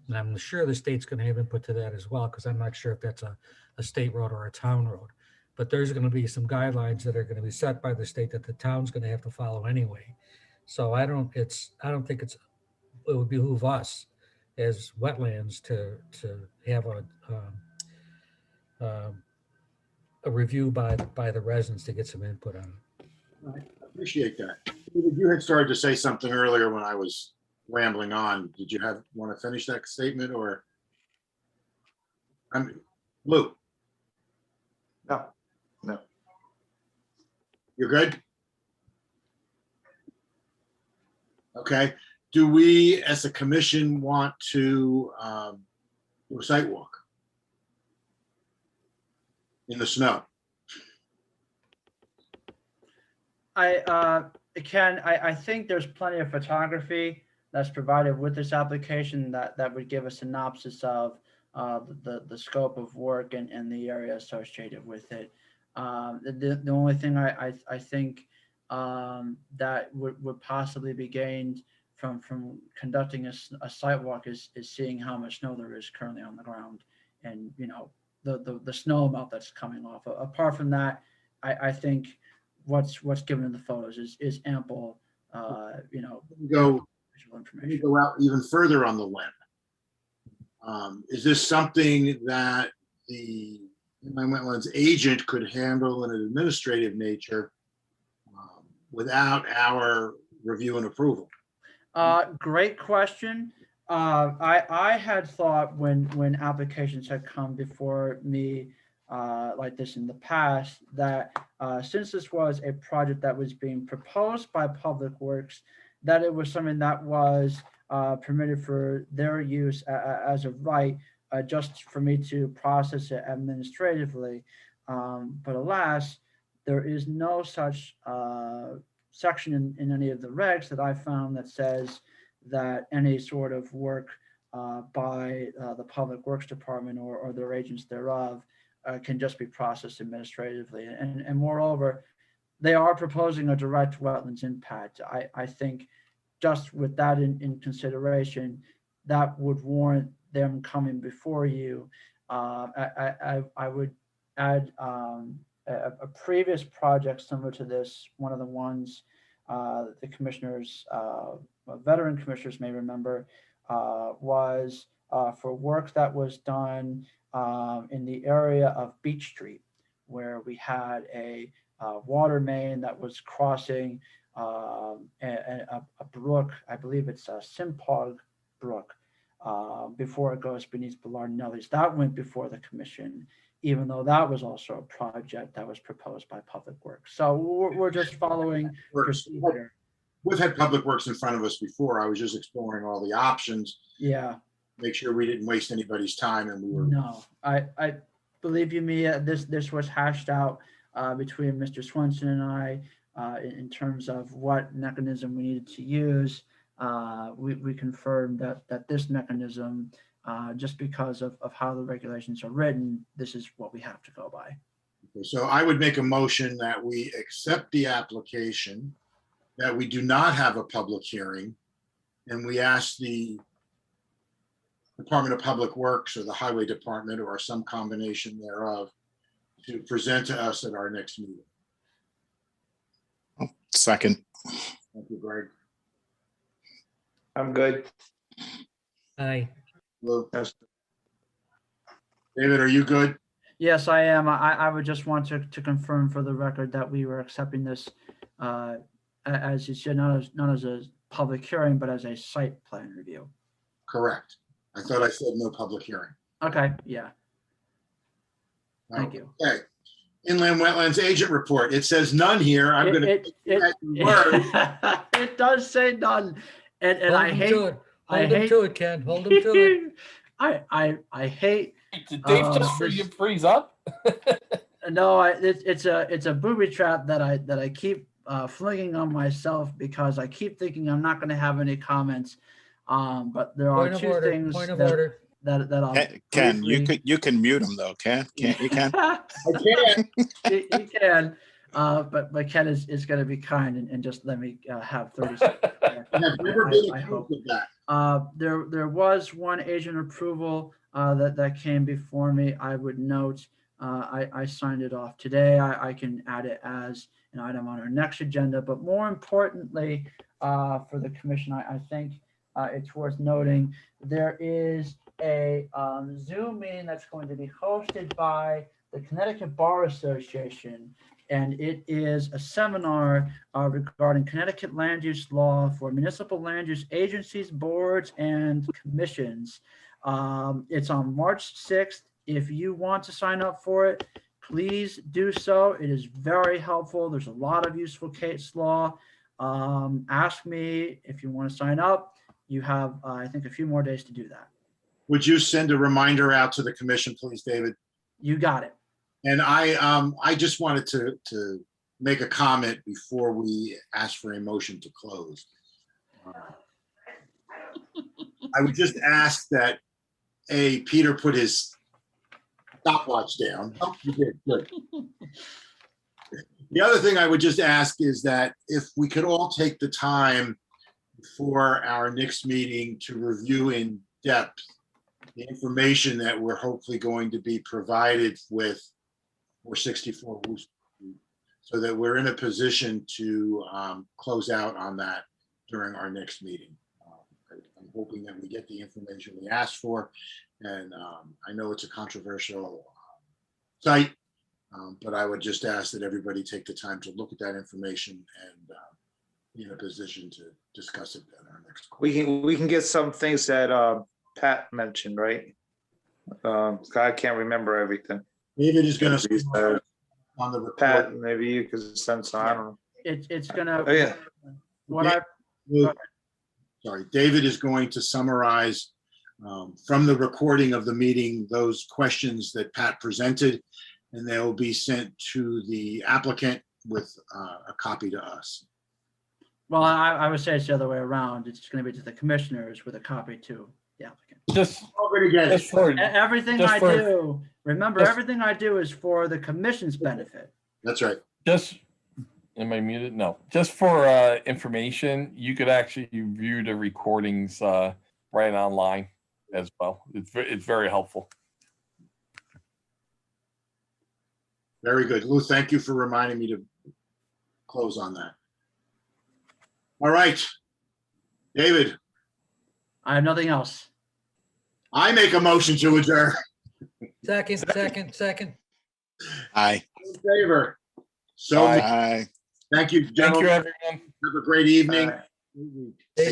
And I'm sure the state's going to have input to that as well, because I'm not sure if that's a state road or a town road. But there's going to be some guidelines that are going to be set by the state that the town's going to have to follow anyway. So I don't think it would behoove us as wetlands to have a review by the residents to get some input on it. I appreciate that. You had started to say something earlier when I was rambling on. Did you want to finish that statement, or? Lou? No, no. You're good? Okay. Do we, as a commission, want to do a site walk in the snow? I think there's plenty of photography that's provided with this application that would give a synopsis of the scope of work and the area associated with it. The only thing I think that would possibly be gained from conducting a site walk is seeing how much snow there is currently on the ground, and the snow amount that's coming off. Apart from that, I think what's given in the photos is ample, visual information. Let me go out even further on the limb. Is this something that the inland wetlands agent could handle in an administrative nature without our review and approval? Great question. I had thought when applications had come before me like this in the past, that since this was a project that was being proposed by Public Works, that it was something that was permitted for their use as a right, just for me to process it administratively. But alas, there is no such section in any of the regs that I found that says that any sort of work by the Public Works Department or their agents thereof can just be processed administratively. And moreover, they are proposing a direct wetlands impact. I think just with that in consideration, that would warrant them coming before you. I would add a previous project similar to this, one of the ones the commissioners, veteran commissioners may remember, was for work that was done in the area of Beach Street, where we had a water main that was crossing a brook. I believe it's a Simpog Brook, before it goes beneath Bellardinelli's. That went before the commission, even though that was also a project that was proposed by Public Works. So we're just following procedure. We've had Public Works in front of us before. I was just exploring all the options. Yeah. Make sure we didn't waste anybody's time, and we were. No, I believe you me, this was hashed out between Mr. Swenson and I in terms of what mechanism we needed to use. We confirmed that this mechanism, just because of how the regulations are written, this is what we have to go by. Okay, so I would make a motion that we accept the application, that we do not have a public hearing, and we ask the Department of Public Works or the Highway Department or some combination thereof to present to us at our next meeting. Second. Thank you, Greg. I'm good. Aye. Lou? Yes. David, are you good? Yes, I am. I would just want to confirm for the record that we were accepting this as you said, not as a public hearing, but as a site plan review. Correct. I thought I said no public hearing. Okay, yeah. Thank you. Okay. Inland Wetlands Agent Report. It says none here. I'm going to. It does say none, and Hold I him hate. to it. I Hold him hate- to it, Ken. Hold him to it. I hate. Did Dave just freeze up? No, it's a booby trap that I keep flinging on myself because I keep thinking I'm not going to have any comments. But there are Point of two order, things point of that order. I'll Ken, briefly- you can mute him though, Ken. Can't you, Ken? I can't. He can, but Ken is going to be kind and just let me have 30 seconds. I have never been I hope. accused of that. There was one agent approval that came before me. I would note I signed it off today. I can add it as an item on our next agenda, but more importantly for the commission, I think it's worth noting there is a Zoom meeting that's going to be hosted by the Connecticut Bar Association, and it is a seminar regarding Connecticut land use law for municipal land use agencies, boards, and commissions. It's on March 6th. If you want to sign up for it, please do so. It is very helpful. There's a lot of useful case law. Ask me if you want to sign up. You have, I think, a few more days to do that. Would you send a reminder out to the commission, please, David? You got it. And I just wanted to make a comment before we ask for a motion to close. I would just ask that Peter put his stopwatch down. Oh, you did, good. The other thing I would just ask is that if we could all take the time for our next meeting to review in depth the information that we're hopefully going to be provided with for 64 Worcester Street, so that we're in a position to close out on that during our next meeting. I'm hoping that we get the information we asked for, and I know it's a controversial site, but I would just ask that everybody take the time to look at that information and be in a position to discuss it at our next call. We can get some things that Pat mentioned, right? I can't remember everything. David is going to on the report. Pat, maybe you could send some, I don't know. It's gonna. Oh, yeah. Sorry, David is going to summarize from the recording of the meeting those questions that Pat presented, and they will be sent to the applicant with a copy to us. Well, I would say it's the other way around. It's going to be to the commissioners with a copy to the applicant. Everything I do, remember, everything I do is for the commission's benefit. That's right. Am I muted? No. Just for information, you could actually view the recordings right online as well. It's very helpful. Very good. Lou, thank you for reminding me to close on that. All right, David. I have nothing else. I make a motion to adjourn. Second. Aye. In favor. So, Aye. thank you, gentlemen. Thank you, everyone. Have a great evening.